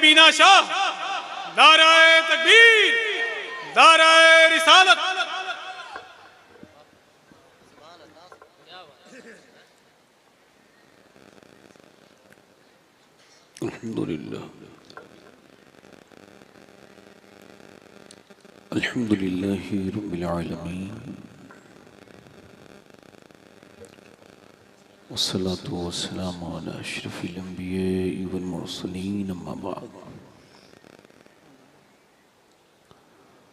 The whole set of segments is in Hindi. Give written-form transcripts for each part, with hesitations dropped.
सबीना शाह, नाराए तकबीर, नाराए रिसालत। अल्हम्दुलिल्लाह, अल्हम्दुलिल्लाहि रब्बिल आलमीन, वस्सलातु वस्सलामु अला अशरफिल अंबिया'i वल मुरसलीन, अम्मा बअद।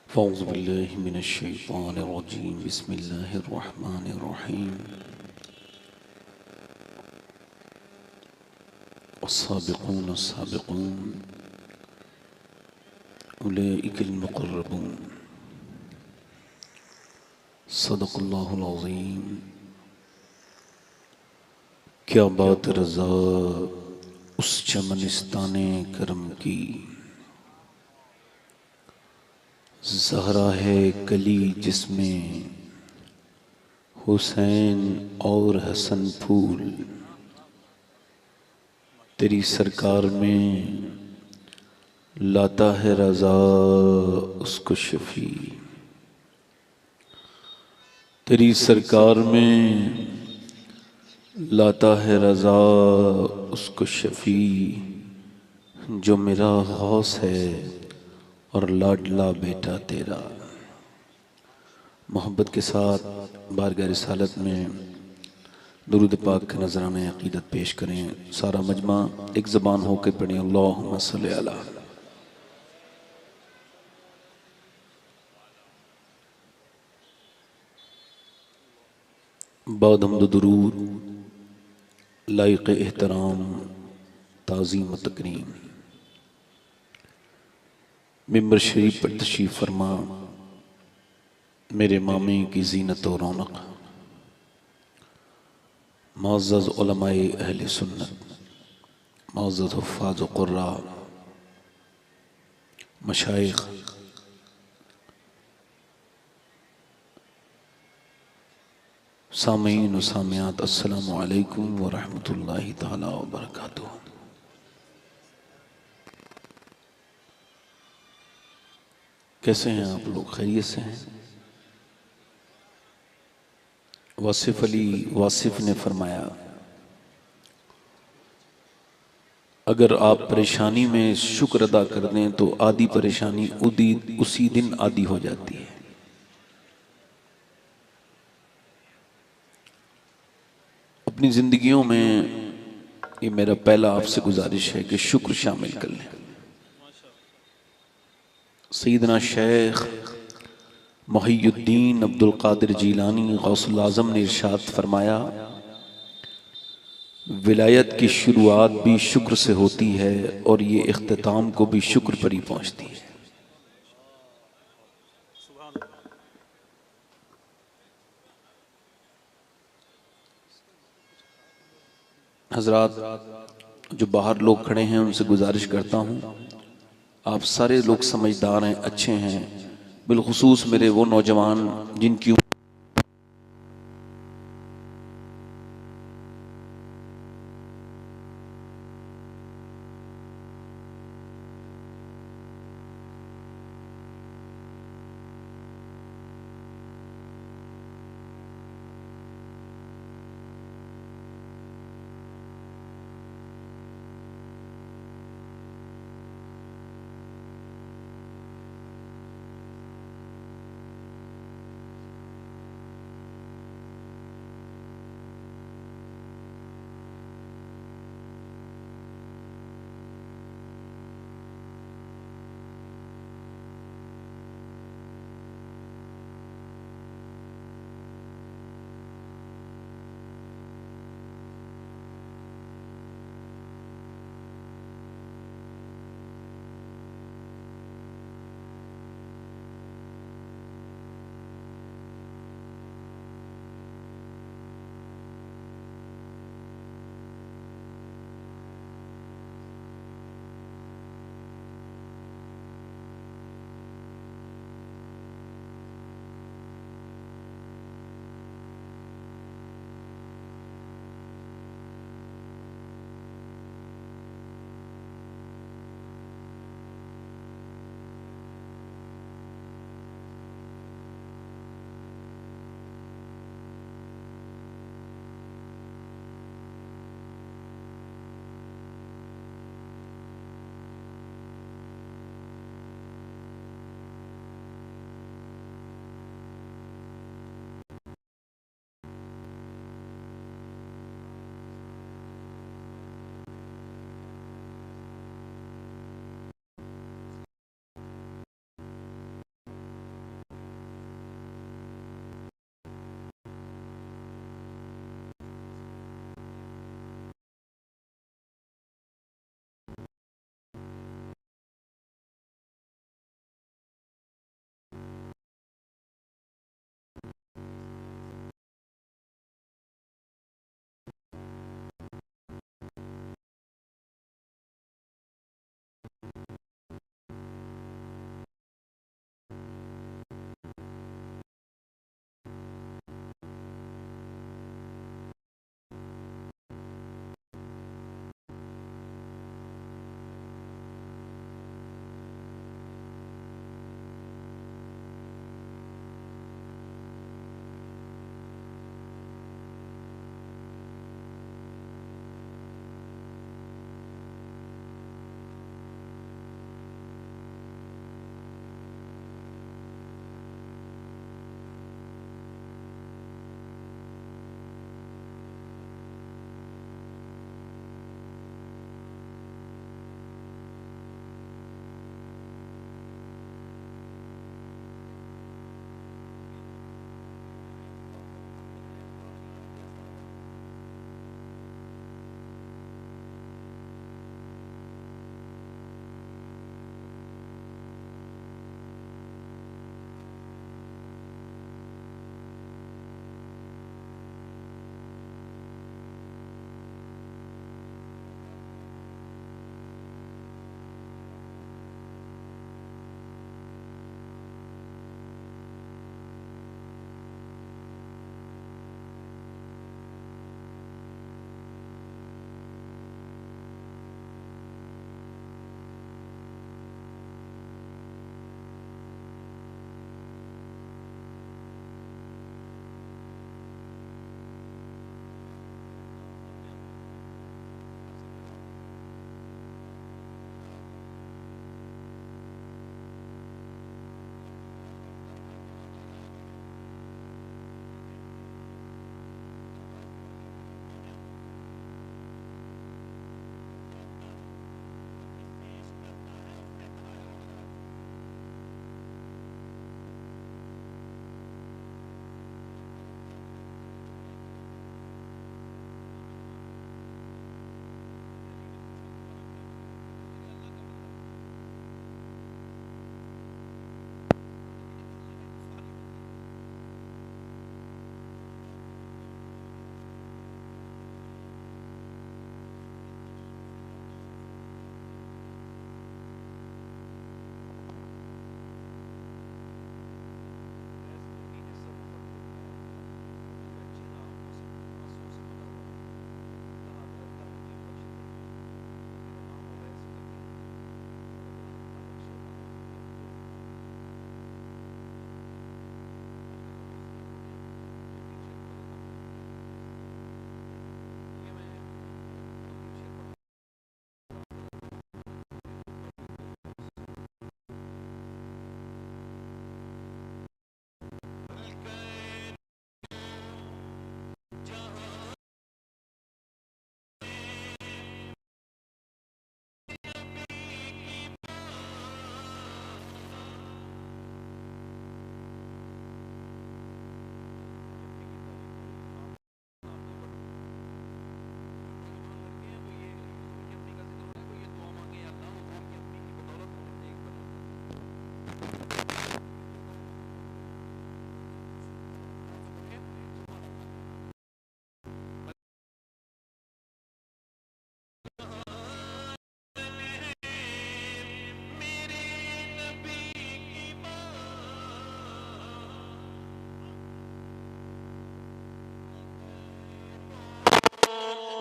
फ़ौज़ु बिल्लाहि मिनश शैतानिर रजीम, बिस्मिल्लाहिर रहमानिर रहीम। अस्साबिक़ून अस्साबिक़ून उलाइकल मुक़र्रबून। सदक़ल्लाहुल अज़ीम। क्या बात रज़ा उस चमनिस्ताने करम की, ज़हरा है कली जिसमें हुसैन और हसन फूल। तेरी सरकार में लाता है रज़ा उसको शफ़ी। तेरी सरकार में लाता है रज़ा उसको शफ़ी, जो मेरा गौस है और लाडला बेटा तेरा। मोहब्बत के साथ बारगाह रिसालत में दुरूद पाक के नजराने अक़ीदत पेश करें। सारा मजमा एक ज़बान होकर पढ़ें, अल्लाहुम्मा सल्ली अला। बाद हम्द दुरूद लाइक़ एहतराम ताज़ीम तकरीम मिंबर शरीफ पर तशरीफ़ फरमा मेरे मामे की ज़ीनत और रौनक, मुअज़्ज़ज़ उलमाए अहले सुन्नत, मुअज़्ज़ज़ हुफ़्फ़ाज़ व क़ुर्रा, मशाइख़, सामीन व सामियात, अस्सलामु अलैकुम व रहमतुल्लाहि तआला व बरकातुहू। कैसे हैं आप लोग? खैरियत से हैं? वासिफ़ अली वासिफ़ ने फरमाया, अगर आप परेशानी में शुक्र अदा कर दें तो आधी परेशानी उसी दिन आधी हो जाती है। अपनी जिंदगियों में ये मेरा पहला आपसे गुजारिश है कि शुक्र शामिल कर लें। सैयदना शेख मुहियुद्दीन अब्दुल कादिर जीलानी गौसुल आज़म ने इरशाद फरमाया, विलायत की शुरुआत भी शुक्र से होती है और ये इख्तिताम को भी शुक्र पर ही पहुंचती है। हजरात जो बाहर लोग खड़े हैं उनसे गुजारिश करता हूँ, आप सारे लोग समझदार हैं, अच्छे हैं, बिलखुसूस मेरे वो नौजवान जिनकी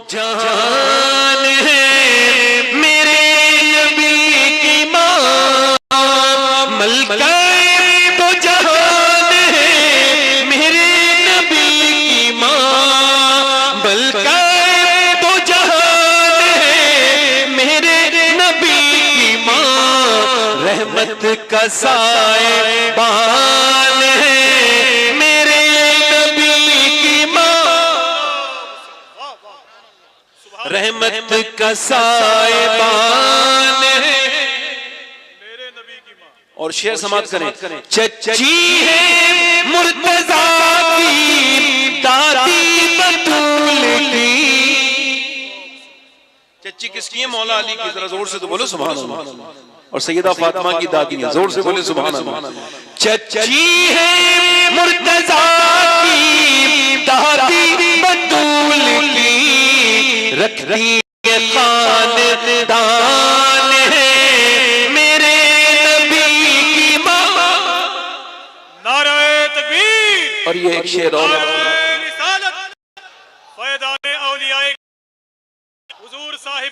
जान है मेरे नबी की माँ, मलका तो जहान है मेरे नबी की माँ, मलका तो जहान है मेरे नबी की माँ, रहमत का साएबान है मेरे नबी की माँ, रहमत का साएबान है मेरे नबी की माँ। और शेर समाप्त करें। चच्ची है मुर्तजा की दादी बतूल की, चच्ची किसकी है? मौला अली की। जरा जोर से तो बोलो सुभान अल्लाह। और सैयदा फातिमा की दादी है, जोर से बोले सुभान अल्लाह। चच्ची है मुर्तजा की दादी बतूल की, रखती है खानदान है मेरे नबी की माँ। नाराए तकबीर। और ये एक शेर और नाराए रिसालत, फैज़ाने औलियाए हुजूर साहिब।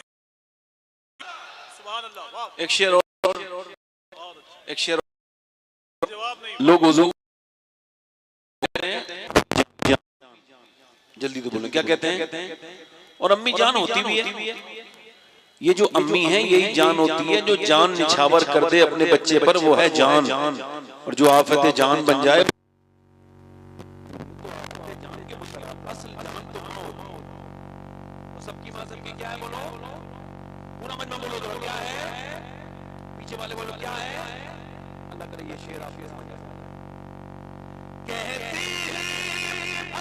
सुभान अल्लाह। वाह। एक शेर और एक शेर जवाब नहीं। लोग वुजू जल्दी तो बोलो क्या कहते हैं? और अम्मी जान होती भी है। ये जो अम्मी है यही जान होती है, जो जान निछावर कर दे अपने बच्चे पर वो है जान। और जो आफत जान बन जाए सबकी माजल की क्या है? बोलो पूरा मन में बोलो। तो क्या है? पीछे वाले बोलो क्या है? अल्लाह करे ये शेर आपके समझ आ जाए। कहती है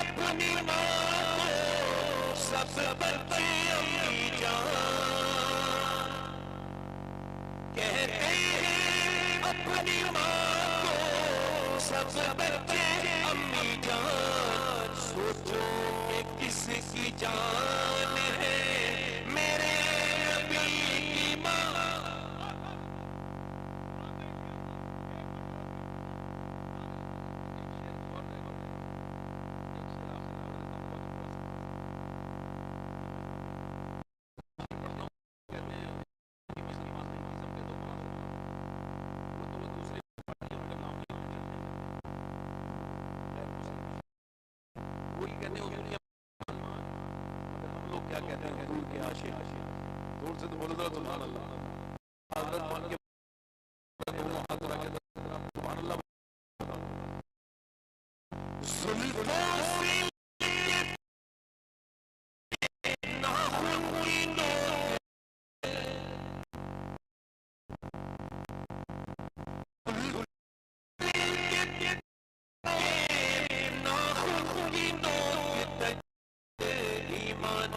अपनी माँ को सब बच्चे अम्मी जान, कहते हैं अपनी माँ को सब बच्चे अम्मी जान, सोचो कि किसकी जान है मेरे नबी की माँ। दूर से तो बोलो जरा सुभान अल्लाह। हज़रत मान के दोनों हाथ रखे सुभान अल्लाह। जुल्फों से नाखून की नोक, नाखून की नोक तक ईमान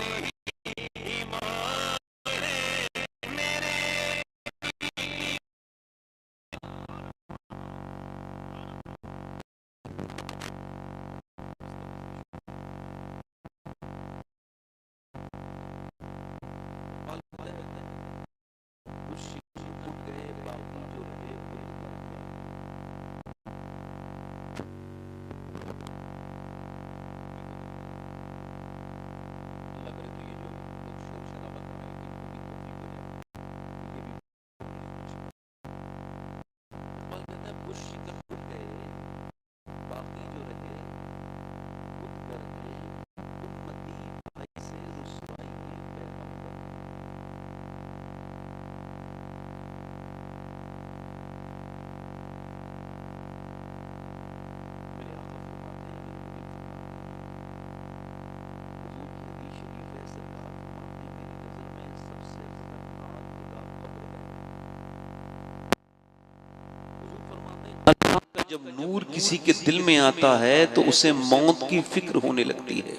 जब नूर किसी के दिल में आता है तो उसे मौत की फिक्र होने लगती है।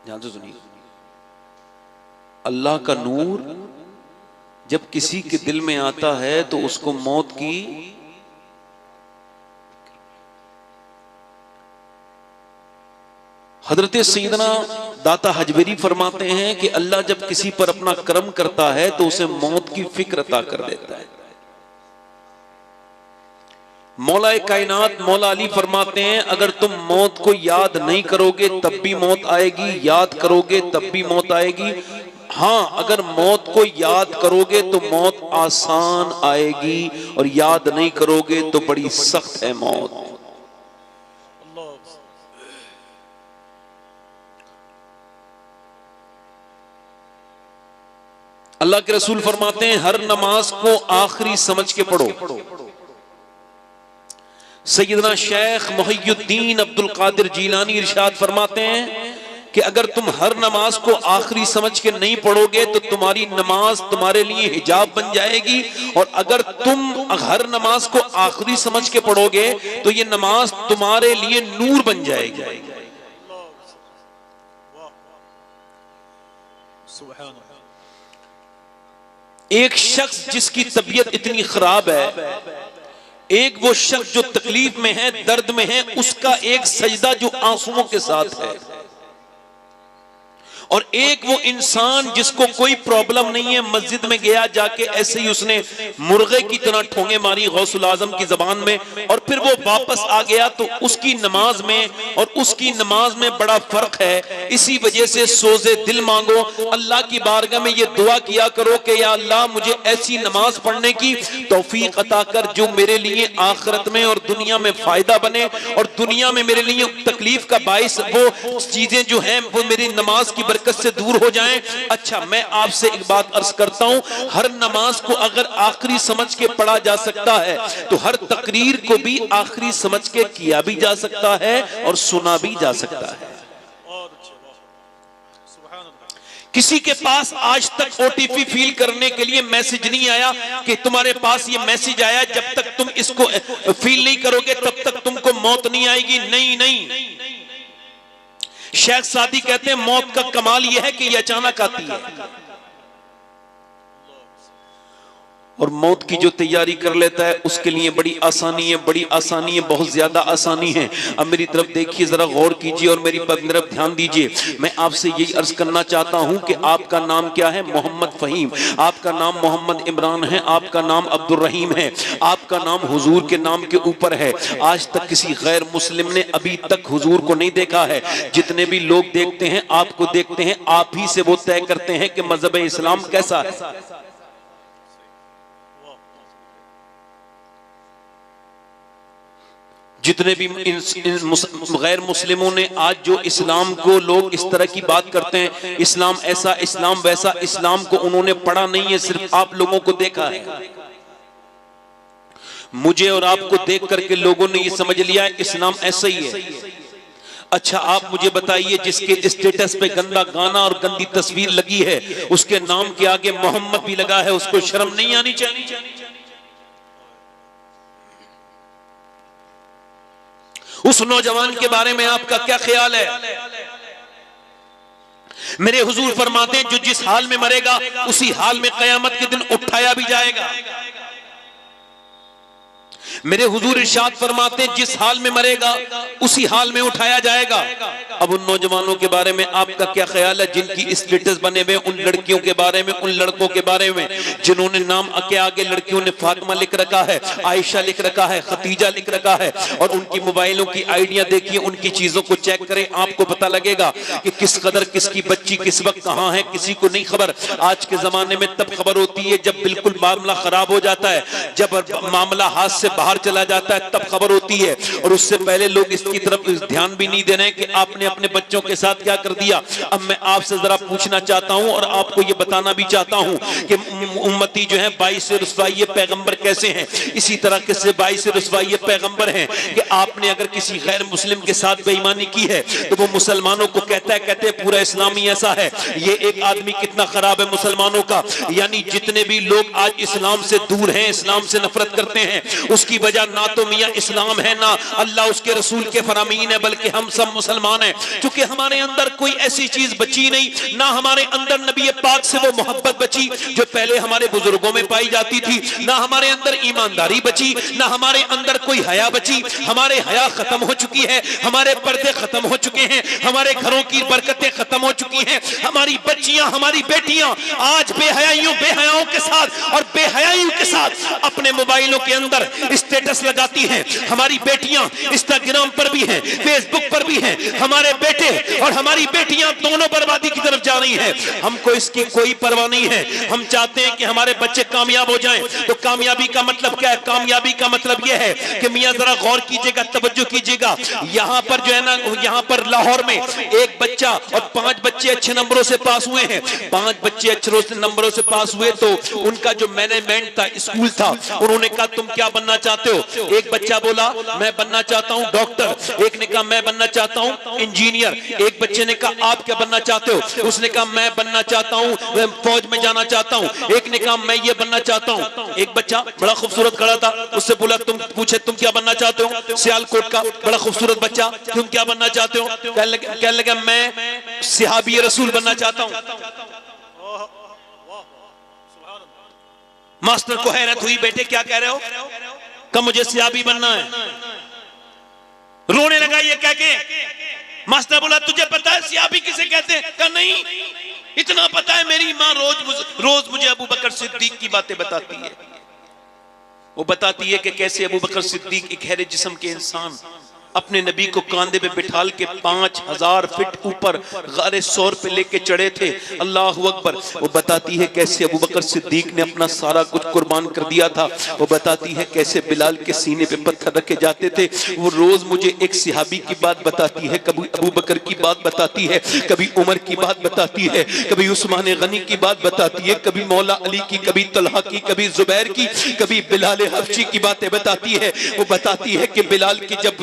ध्यान से सुनिए, अल्लाह का नूर जब किसी के दिल में आता है तो उसको मौत की हजरत सैयदना दाता हजबेरी फरमाते हैं कि अल्लाह जब किसी पर अपना करम करता है तो उसे मौत की फिक्र अता कर देता है। मौला कायनात मौला अली फरमाते हैं, अगर तुम मौत को याद नहीं करोगे तब भी मौत आएगी, याद करोगे तब भी मौत आएगी। हाँ, अगर मौत को याद करोगे तो मौत आसान आएगी, और याद नहीं करोगे तो बड़ी सख्त है मौत। अल्लाह के रसूल फरमाते हैं, हर नमाज को आखिरी समझ के पढ़ो। सैयदना शेख मुहियुद्दीन अब्दुल कादिर जीलानी इरशाद फरमाते हैं कि अगर तुम हर नमाज को आखिरी समझ के नहीं पढ़ोगे तो तुम्हारी नमाज तुम्हारे लिए हिजाब बन जाएगी, और अगर तुम हर नमाज को आखिरी समझ के पढ़ोगे तो ये नमाज तुम्हारे लिए नूर बन जाएगी। एक शख्स जिसकी तबीयत इतनी खराब है, एक वो शख्स जो तकलीफ में है, दर्द में है, उसका एक सजदा जो आंसुओं के साथ है, और एक वो इंसान जिसको कोई प्रॉब्लम नहीं है, मस्जिद में गया, जाके ऐसे ही उसने मुर्गे की तरह ठोंगे मारी गौसुल आजम की जबान में, और फिर वो वापस आ गया, तो उसकी नमाज में और उसकी नमाज में बड़ा फर्क है। इसी वजह से सोज़े दिल मांगो, अल्लाह की बारगाह में ये दुआ किया करो कि या अल्लाह मुझे ऐसी नमाज पढ़ने की तौफीक अता कर जो मेरे लिए आखिरत में और दुनिया में फायदा बने, और दुनिया में मेरे लिए तकलीफ का बाइस वो चीजें जो हैं वो मेरी नमाज की बरकत से दूर हो जाएं। अच्छा, मैं आपसे एक बात अर्ज करता हूं, हर नमाज को अगर आखिरी समझ के पढ़ा जा सकता है तो हर तकरीर को भी आखिरी समझ के किया भी जा सकता है और सुना भी जा सकता है। किसी के पास आज तक ओटीपी फील करने के लिए मैसेज नहीं आया कि तुम्हारे पास ये मैसेज आया, जब तक तुम इसको फील नहीं करोगे तब तक तुमको मौत नहीं आएगी। नहीं नहीं, शेख सादी कहते हैं मौत का कमाल यह है कि यह अचानक आती है, और मौत की जो तैयारी कर लेता है उसके लिए बड़ी आसानी है, बड़ी आसानी है, बहुत ज्यादा आसानी है। अब मेरी तरफ देखिए, जरा गौर कीजिए और मेरी तरफ ध्यान दीजिए। मैं आपसे यही अर्ज करना चाहता हूं कि आपका नाम क्या है? मोहम्मद फहीम। आपका नाम मोहम्मद इमरान है, आपका नाम अब्दुल रहीम है, आपका नाम हुजूर के नाम के ऊपर है। आज तक किसी गैर मुस्लिम ने अभी तक हुजूर को नहीं देखा है। जितने भी लोग देखते हैं, आपको देखते हैं, आप ही से वो तय करते हैं कि मजहब इस्लाम कैसा है। जितने भी गैर मुस्लिमों ने आज जो इस्लाम को लोग इस तरह की बात करते हैं, इस्लाम ऐसा, इस्लाम वैसा, इस्लाम को उन्होंने पढ़ा नहीं है, सिर्फ आप लोगों को देखा है। मुझे और आपको देख करके लोगों ने ये समझ लिया है इस्लाम ऐसा ही है। अच्छा, आप मुझे बताइए, जिसके स्टेटस पे गंदा गाना और गंदी तस्वीर लगी है, उसके नाम के आगे मोहम्मद भी लगा है, उसको शर्म नहीं आनी चाहिए? उस नौजवान के बारे में आपका क्या ख्याल है? मेरे हुजूर फरमाते हैं, जो जिस हाल में मरेगा उसी हाल में कयामत के दिन उठाया भी जाएगा। मेरे हुजूर इरशाद फरमाते हैं, जिस हाल में मरेगा उसी हाल में उठाया जाएगा। अब उन नौजवानों के बारे में आपका क्या ख्याल है जिनकी स्टेटस बने हुए, उन लड़कियों के बारे में, उन लड़कों के बारे में जिन्होंने नाम के आगे लड़कियों ने फातिमा लिख रखा है, आयशा लिख रखा है, खतीजा लिख रखा है, और उनकी मोबाइलों की आइडिया देखिए, उनकी चीजों को चेक करें, आपको पता लगेगा कि किस कदर किसकी बच्ची किस वक्त कहां है, किसी को नहीं खबर। आज के जमाने में तब खबर होती है जब बिल्कुल मामला खराब हो जाता है, जब मामला हाथ से बाहर चला जाता है तब खबर होती है, और उससे पहले लोग इसकी तरफ ध्यान भी नहीं दे रहे कि आपने अपने बच्चों के साथ क्या कर दिया। अब मैं आपसे जरा पूछना चाहता हूं और आपको यह बताना भी चाहता हूं कि उम्मती जो है 22 रुसवाई पैगंबर कैसे हैं, इसी तरह से 22 रुसवाई पैगंबर हैं कि आपने अगर किसी गैर मुस्लिम के साथ बेईमानी की है तो वो मुसलमानों को कहते हैं पूरा इस्लामी ऐसा है। ये एक आदमी कितना खराब है मुसलमानों का। यानी जितने भी लोग आज इस्लाम से दूर हैं, इस्लाम से नफरत करते हैं, उसकी वजह ना तो मियां इस्लाम है, ना अल्लाह उसके रसूल के फरामीन है, बल्कि हम सब मुसलमान हैं। क्योंकि हमारे अंदर कोई ऐसी चीज बची नहीं, ना हमारे अंदर नबी पाक से वो मोहब्बत बची जो पहले हमारे बुजुर्गों में पाई जाती थी, ना हमारे अंदर ईमानदारी बची, ना हमारे अंदर कोई हया बची। हमारे हया खत्म हो चुकी है, हमारे पर्दे खत्म हो चुके हैं, हमारे घरों की बरकतें खत्म हो चुकी हैं, हमारी बच्चियां, हमारी बेटियां आज बेहयाओं के साथ और बेहयाइयों के साथ अपने मोबाइलों के अंदर स्टेटस लगाती हैं। हमारी बेटियां इंस्टाग्राम पर भी हैं, फेसबुक पर भी हैं। हमारे बेटे और हमारी बेटियां दोनों बर्बादी की तरफ जा रही हैं। हमको इसकी कोई परवाह नहीं है। हम चाहते हैं कि हमारे बच्चे कामयाब हो जाएं। तो कामयाबी का मतलब क्या है? कामयाबी का मतलब यह है कि मियां जरा गौर कीजिएगा, तवज्जो कीजिएगा। यहां पर जो है ना, यहां पर लाहौर में एक बच्चा और 5 बच्चे अच्छे नंबरों से पास हुए हैं। 5 बच्चे अच्छे नंबरों से पास हुए तो उनका जो मैनेजमेंट था, स्कूल था, उन्होंने कहा तुम क्या बनना चाहते हो? एक बच्चा बोला मैं बनना चाहता हूं डॉक्टर, एक ने कहा मैं बनना चाहता हूं इंजीनियर, एक बच्चे ने कहा आप क्या बनना चाहते हो? उसने कहा मैं बनना चाहता हूं फौज में जाना चाहता हूं, एक ने कहा मैं ये बनना चाहता हूं। एक बच्चा बड़ा खूबसूरत खड़ा था, उससे बोला तुम पूछे तुम क्या बनना चाहते हो? सियालकोट का बड़ा खूबसूरत बच्चा, तुम क्या बनना चाहते हो? कहने लगा मैं सहाबी रसूल बनना चाहता हूं। मास्टर को हैरत हुई, बेटे क्या कह रहे हो? कहा मुझे सहाबी बनना है। रोने लगा ये कह के। मास्टर बोला तुझे पता है सहाबी किसे कहते हैं? कहा नहीं, इतना पता है मेरी माँ रोज मुझे अबू बकर सिद्दीक की बातें बताती है। वो बताती है कि कैसे अबू बकर सिद्दीक एक हैरे जिस्म के इंसान अपने नबी को कांधे पे बिठाल के 5000 फीट ऊपर गारे सौर पे लेके चढ़े थे। अल्लाह अकबर। वो बताती है कैसे अबू बकर सिद्दीक ने अपना सारा कुछ कुर्बान कर दिया था। वो बताती है कैसे बिलाल के सीने पे पत्थर रखे जाते थे। वो रोज मुझे एक सहाबी की बात बताती है, कभी अबू बकर की बात बताती है, कभी उमर की बात बताती है, कभी उस्मान गनी की बात बताती है, कभी मौला अली की, कभी तलहा की, कभी जुबैर की, कभी बिलाल हबशी की बातें बताती है। वो बताती है कि बिलाल की जब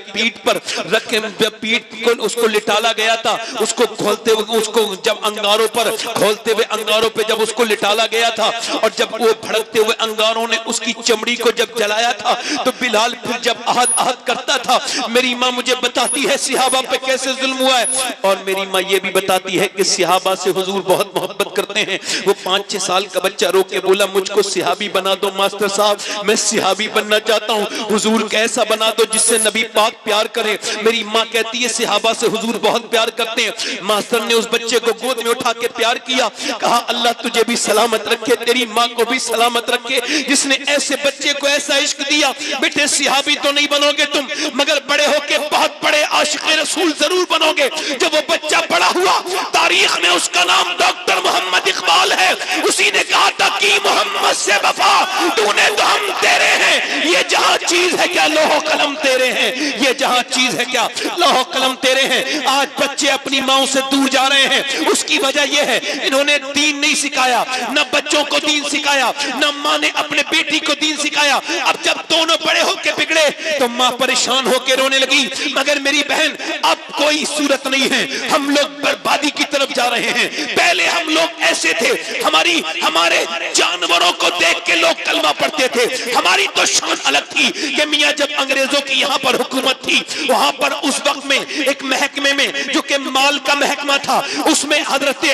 पीठ पर रखे, पीठ को उसको लिटाला गया था, उसको खोलते हुए, उसको जब अंगारों पर खोलते हुए अंगारों पे जब उसको लिटाला गया था और जब वो भड़कते हुए अंगारों ने उसकी चमड़ी को जब जलाया था तो बिलाल फिर जब आहत करता था। मेरी माँ मुझे बताती है सहाबा पे कैसे जुल्म हुआ है। और मेरी माँ ये भी बताती है कि सहाबा से हुजूर बहुत मोहब्बत करते हैं। वो 5-6 साल का बच्चा रो के बोला मुझको सहाबी बना दो मास्टर साहब, मैं सहाबी बनना चाहता हूँ। हुजूर कैसा बना दो जिससे नबी पाक प्यार करे। मेरी माँ कहती है सहाबा से हुजूर बहुत प्यार करते हैं। मास्टर ने उस बच्चे को गोद में उठा के प्यार किया, कहा अल्लाह तुझे भी सलामत रखे, तेरी माँ को भी सलामत रखे जिसने ऐसे बच्चे को ऐसा इश्क दिया। बेटे सहाबी तो नहीं बनोगे तुम, मगर बड़े होके बहुत बड़े आशिक रसूल जरूर बनोगे। जब वो बच्चा बड़ा हुआ, तारीख में उसका नाम डॉक्टर मोहम्मद इकबाल है। उसी ने कहा था कि मोहम्मद से वफा तूने तो हम तेरे हैं, ये जहां चीज है क्या लोहो कलम तेरे हैं, ये जहां चीज है क्या लोहो कलम तेरे हैं। आज बच्चे अपनी माओ से दूर जा रहे हैं। उसकी वजह यह है इन्होंने दीन नहीं सिखाया, न बच्चों को दीन सिखाया, न माँ ने अपने बेटी को दीन सिखाया। अब जब दोनों बड़े होके बिगड़े तो माँ परेशान होके रोने लगी। मगर मेरी बहन अब कोई सूरत नहीं है, हम लोग बर्बादी की तरफ जा रहे हैं। पहले हम लोग ऐसे थे, हमारे जानवरों को देख के लोग कलमा पढ़ते थे। हमारी तो शान अलग थी कि मियाँ जब अंग्रेजों की यहाँ पर हुकूमत थी, वहां पर उस वक्त में एक महकमे में जो कि माल का महकमा था, उसमें हजरत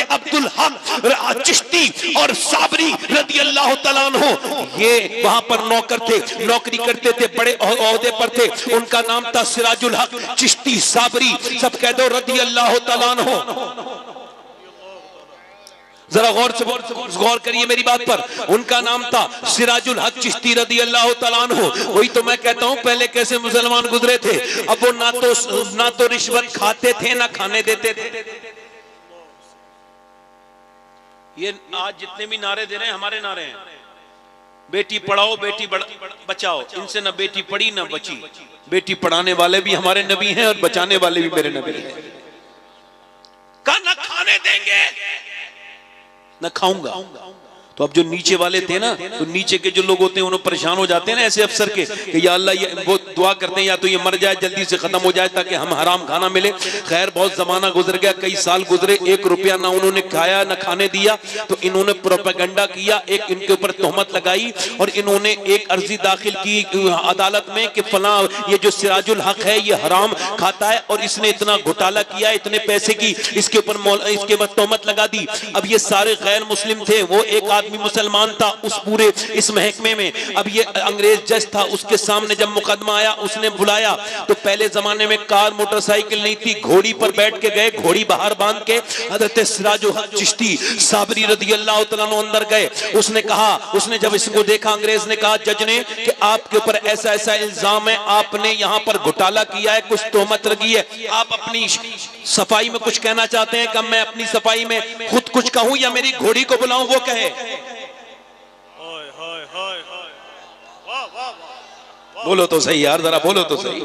अब्दुल हक चिश्ती और साबरी रदी अल्लाह तआला अन्हु ये वहां पर नौकर थे, नौकरी करते थे, बड़े ओहदे पर थे। उनका नाम था सिराजुल हक चिश्ती साबरी, सब कह दो रदी अल्लाह तआला अन्हु। जरा गौर करिए मेरी बात पर। उनका नाम था सिराजुल हक चिश्ती रदी अल्लाह तआला अन्हु। वही तो मैं कहता हूं पहले कैसे मुसलमान गुजरे थे। अब वो ना तो रिश्वत खाते थे ना खाने देते थे। ये आज जितने भी नारे दे रहे हैं हमारे नारे हैं, बेटी पढ़ाओ बेटी बचाओ। इनसे ना बेटी पढ़ी ना बची। बेटी पढ़ाने वाले भी हमारे नबी हैं और बचाने वाले भी मेरे नबी हैं। कहा ना खाने देंगे न खाऊंगा। तो अब जो नीचे वाले थे ना, तो नीचे के जो लोग होते हैं उन्हें परेशान हो जाते हैं ना ऐसे अफसर के कि या अल्लाह, ये वो दुआ करते हैं या तो ये मर जाए जल्दी से खत्म हो जाए ताकि हम हराम खाना मिले। खैर बहुत जमाना गुजर गया, कई साल गुजरे, 1 रुपया ना उन्होंने खाया ना खाने दिया। तो इन्होंने प्रोपेगेंडा किया, एक इनके ऊपर तोहमत लगाई और इन्होंने एक अर्जी दाखिल की अदालत में कि फला ये जो सिराजुल हक है ये हराम खाता है और इसने इतना घोटाला किया, इतने पैसे की इसके ऊपर तोहमत लगा दी। अब ये सारे गैर मुस्लिम थे, वो एक आदमी आदमी मुसलमान था उस पूरे इस महकमे में। अब ये अंग्रेज जज था, उसके सामने जब मुकदमा आया उसने बुलाया तो पहले जमाने में कार मोटरसाइकिल नहीं थी, घोड़ी पर बैठ के गए, घोड़ी बाहर बांध के हजरत सिराजुल हक चिश्ती साबरी रदी अल्लाह तआला अन्हु अंदर गए। उसने कहा, उसने जब इसको देखा, अंग्रेज ने कहा जज ने कि आपके ऊपर ऐसा ऐसा इल्जाम है, आपने यहाँ पर घोटाला किया है, कुछ तोहमत लगी है, आप अपनी सफाई में कुछ कहना चाहते हैं? कि मैं अपनी सफाई में खुद कुछ कहूं या मेरी घोड़ी को बुलाऊं वो कहे? हाय हाय हाय हाय, वाह वाह वाह, बोलो तो सही यार, जरा बोलो तो सही,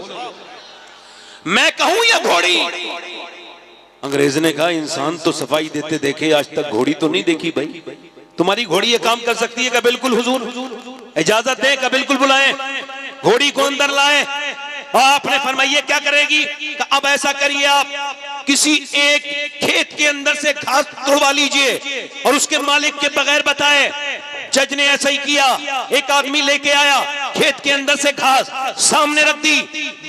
मैं कहूं या घोड़ी? अंग्रेज ने कहा इंसान तो सफाई देते देखे, आज तक घोड़ी तो नहीं देखी भाई। तुम्हारी घोड़ी ये काम कर सकती है क्या? बिल्कुल हुजूर, इजाजत दें क्या? बिल्कुल बुलाएं, घोड़ी को अंदर लाए। आपने फरमाइए क्या करेगी? अब ऐसा करिए, आप किसी एक खेत के अंदर से घास तोड़वा लीजिए और उसके मालिक के बगैर बताए। जज ने ऐसा ही किया, एक आदमी लेके आया खेत के अंदर से घास, सामने रख दी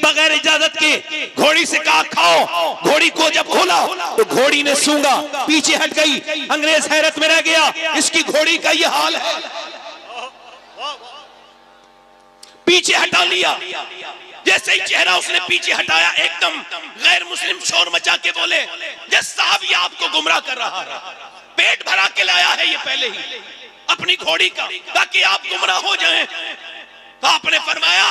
बगैर इजाजत के, घोड़ी से कहा खाओ। घोड़ी को जब खोला तो घोड़ी ने सूंघा, पीछे हट गई। अंग्रेज हैरत में रह गया, इसकी घोड़ी का यह हाल है। पीछे हटा लिया, जैसे ही चेहरा उसने पीछे हटाया एकदम गैर मुस्लिम शोर मचा के बोले, जज साहब ये आपको गुमराह कर रहा है, पेट भरा के लाया है ये पहले ही अपनी घोड़ी का, ताकि आप गुमराह हो जाएं। आपने फरमाया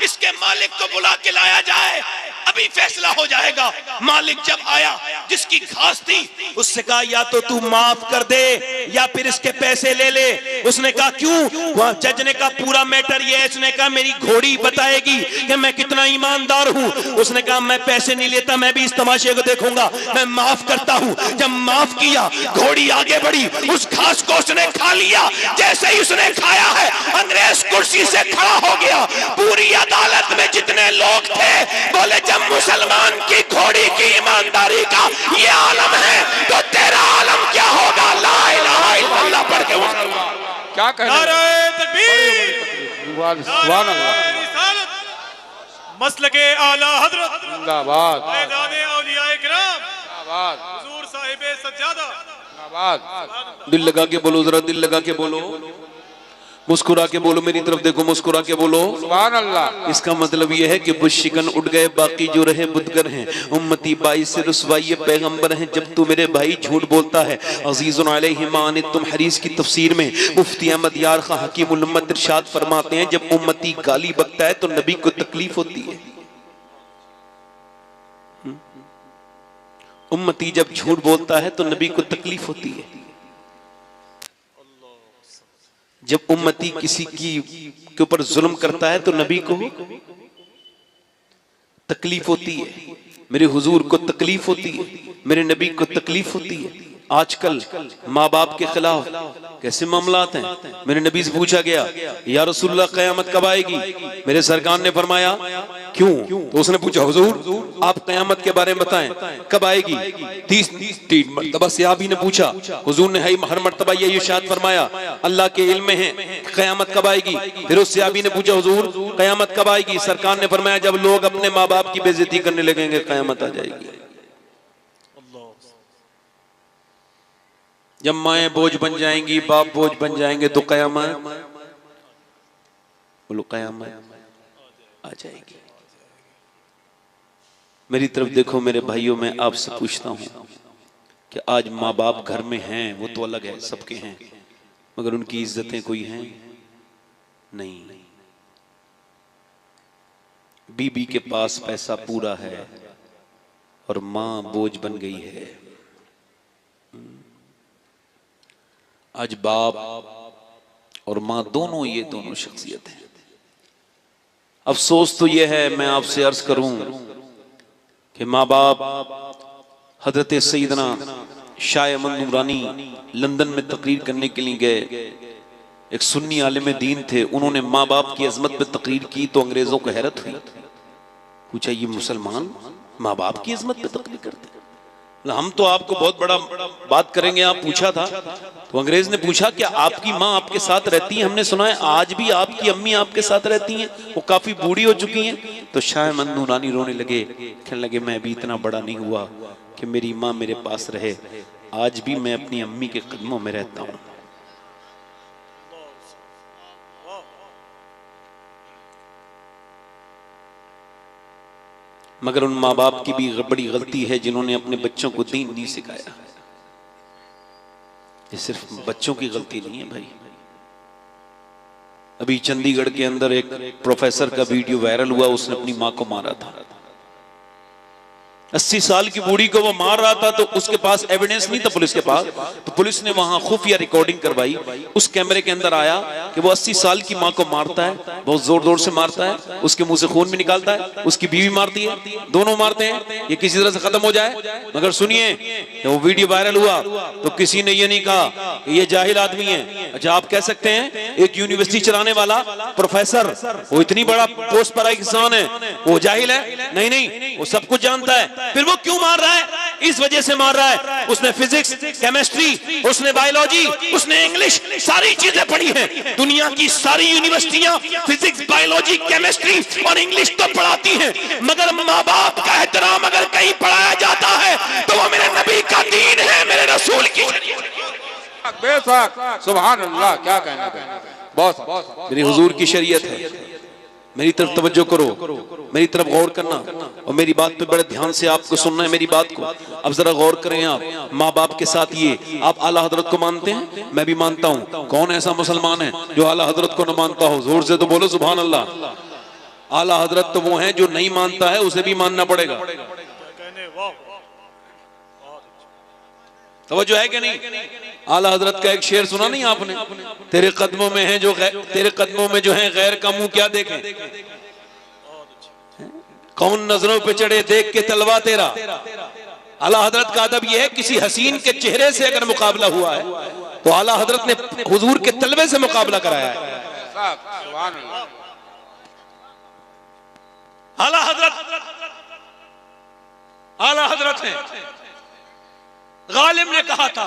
इसके मालिक को बुला के लाया जाए, अभी फैसला हो जाएगा। मालिक जब आया, जिसकी घास थी, उससे कहा या तो तू माफ कर दे या फिर इसके पैसे ले ले। उसने कहा क्यों? वहां जज ने कहा पूरा मैटर ये है। उसने कहा मेरी घोड़ी बताएगी कि मैं कितना ईमानदार हूं। उसने कहा मैं पैसे नहीं लेता, मैं भी इस तमाशे को देखूंगा, मैं माफ करता हूं। जब माफ किया, घोड़ी आगे बढ़ी, उस घास को उसने खा लिया। जैसे ही उसने खाया है, अंग्रेज कुर्सी से खड़ा हो गया। पूरी अदालत में जितने लोग थे बोले जब मुसलमान की घोड़ी की ईमानदारी का ये आलम है तो तेरा आलम क्या होगा? ला इलाहा इल्लल्लाह पढ़ के क्या कहना? नारे तकबीर, सुभान अल्लाह, मसलके आला हजरत, जिंदाबाद, फैज़ाने औलियाए किराम, जिंदाबाद, हुजूर साहिबे सज्जादा, जिंदाबाद। दिल लगा के बोलो, जरा दिल लगा के बोलो, मुस्कुरा के बोलो, मेरी तरफ देखो, मुस्कुरा के बोलो सुभान अल्लाह। इसका मतलब यह है कि बुशिकन उठ गए, बाकी जो रहे बुदगर हैं। उम्मती बाई से रुसवाई पैगंबर हैं। जब तू मेरे भाई झूठ बोलता है, अजीजुन अलैहि मा अनित्तुम हरीस की तफसीर में मुफ्ती अहमद यार खां हकीमुल उम्मत इरशाद फरमाते हैं जब उम्मती गाली बकता है तो नबी को तकलीफ होती है। उम्मती जब झूठ बोलता है तो नबी को तकलीफ होती है। जब उम्मती किसी के ऊपर जुल्म करता है तो नबी को तकलीफ होती है, मेरे हुजूर को तकलीफ होती है, मेरे नबी को तकलीफ होती है। आजकल माँ बाप के खिलाफ कैसे मामलात हैं। मेरे नबी से पूछा गया या रसूलुल्लाह क़यामत कब आएगी? मेरे सरकार ने फरमाया क्यों? तो उसने पूछा हुजूर आप क़यामत के बारे में बताएं, कब आएगी? 30 मरतबा सहाबी ने पूछा, हुजूर ने हर मरतबा ये इरशाद फरमाया अल्लाह के इल्म में है क़यामत कब आएगी। फिर उस सहाबी ने पूछा हुजूर क़यामत कब आएगी? सरकार ने फरमाया जब लोग अपने माँ बाप की बेइज्जती करने लगेंगे क़यामत आ जाएगी। जब माएं बोझ बन जाएंगी, बाप बोझ बन जाएंगे तो क़यामत, बोलो क़यामत आ जाएगी। मेरी तरफ देखो मेरे भाइयों, मैं आपसे पूछता हूं कि आज माँ बाप घर में हैं, वो तो अलग है, सबके हैं, मगर उनकी इज्जतें कोई हैं नहीं। बीबी के पास पैसा पूरा है और माँ बोझ बन गई है। आज बाप और माँ दोनों, ये दोनों शख्सियत है। अफसोस तो ये है, मैं आपसे अर्ज करूं कि माँ बाप हजरत सईदना शाह अहमद नूरानी लंदन में तकरीर करने के लिए गए। एक सुन्नी आलिम दीन थे, उन्होंने माँ बाप की अजमत पे तकरीर की तो अंग्रेजों को हैरत हुई। पूछा ये मुसलमान माँ बाप की अजमत पे तकरीर करते? हम तो आपको बहुत बड़ा बात करेंगे। आप पूछा था तो अंग्रेज ने पूछा क्या आपकी माँ आपके साथ रहती है? हमने सुना है आज भी आपकी अम्मी आपके साथ रहती हैं, वो काफी बूढ़ी हो चुकी हैं। तो शाह अहमद नूरानी रोने लगे, कहने लगे मैं भी इतना बड़ा नहीं हुआ कि मेरी माँ मेरे पास रहे, आज भी मैं अपनी अम्मी के कदमों में रहता हूँ। मगर उन माँ बाप की भी बड़ी गलती है जिन्होंने अपने बच्चों को दीन नहीं सिखाया। ये सिर्फ बच्चों की गलती नहीं है भाई। अभी चंडीगढ़ के अंदर एक प्रोफेसर का वीडियो वायरल हुआ, उसने अपनी मां को मारा था। 80 साल की बूढ़ी को वो मार रहा था, तो उसके पास एविडेंस नहीं था पुलिस के पास, तो पुलिस ने वहां खुफिया रिकॉर्डिंग करवाई। उस कैमरे के अंदर आया कि वो 80 साल की मां को मारता है, बहुत जोर जोर से मारता है, उसके मुंह से खून भी निकालता है, उसकी बीवी मारती है, दोनों मारते हैं, ये किसी तरह से खत्म हो जाए। मगर सुनिए, वो वीडियो वायरल हुआ तो किसी ने ये नहीं कहा ये जाहिल आदमी है। अच्छा, आप कह सकते हैं एक यूनिवर्सिटी चलाने वाला प्रोफेसर, वो इतनी बड़ा पोस्ट पर किसान है, वो जाहिल है? नहीं नहीं, वो सब कुछ जानता है। फिर वो क्यों मार रहा है? इस वजह से मार रहा है, उसने फिजिक्स, केमिस्ट्री, उसने बायोलॉजी, उसने इंग्लिश, सारी चीजें पढ़ी हैं। दुनिया की सारी यूनिवर्सिटियां फिजिक्स, बायोलॉजी, केमिस्ट्री और इंग्लिश तो पढ़ाती हैं, मगर माँ बाप का एहतराम अगर कहीं पढ़ाया जाता है तो वो मेरे नबी का दीन है, मेरे रसूल की। बेशक, सुभान अल्लाह, क्या कहना है, बहुत मेरी हुजूर की शरीयत है। मेरी तरफ तवज्जो करो, मेरी तरफ गौर करना, और मेरी बात पे बड़े ध्यान से आपको सुनना है मेरी बात को। अब जरा गौर करें आप, माँ बाप के साथ ये आप आला हजरत को मानते हैं? मैं भी मानता हूँ। कौन ऐसा मुसलमान है जो आला हजरत को न मानता हो? जोर से तो बोलो सुभान अल्लाह। आला हजरत तो वो है जो नहीं मानता है, उसे भी मानना पड़ेगा। तवज्जो है कि नहीं? आला हजरत का एक शेर सुना नहीं आपने? तेरे कदमों में है जो तेरे कदमों में जो है गैर का मुंह क्या देखें, कौन नजरों पे चढ़े देख के तलवा तेरा। आला हजरत का अदब यह है, किसी हसीन के चेहरे से अगर मुकाबला हुआ है तो आला हजरत ने हुजूर के तलवे से मुकाबला कराया है। आला हजरत है। गालिब ने कहा था,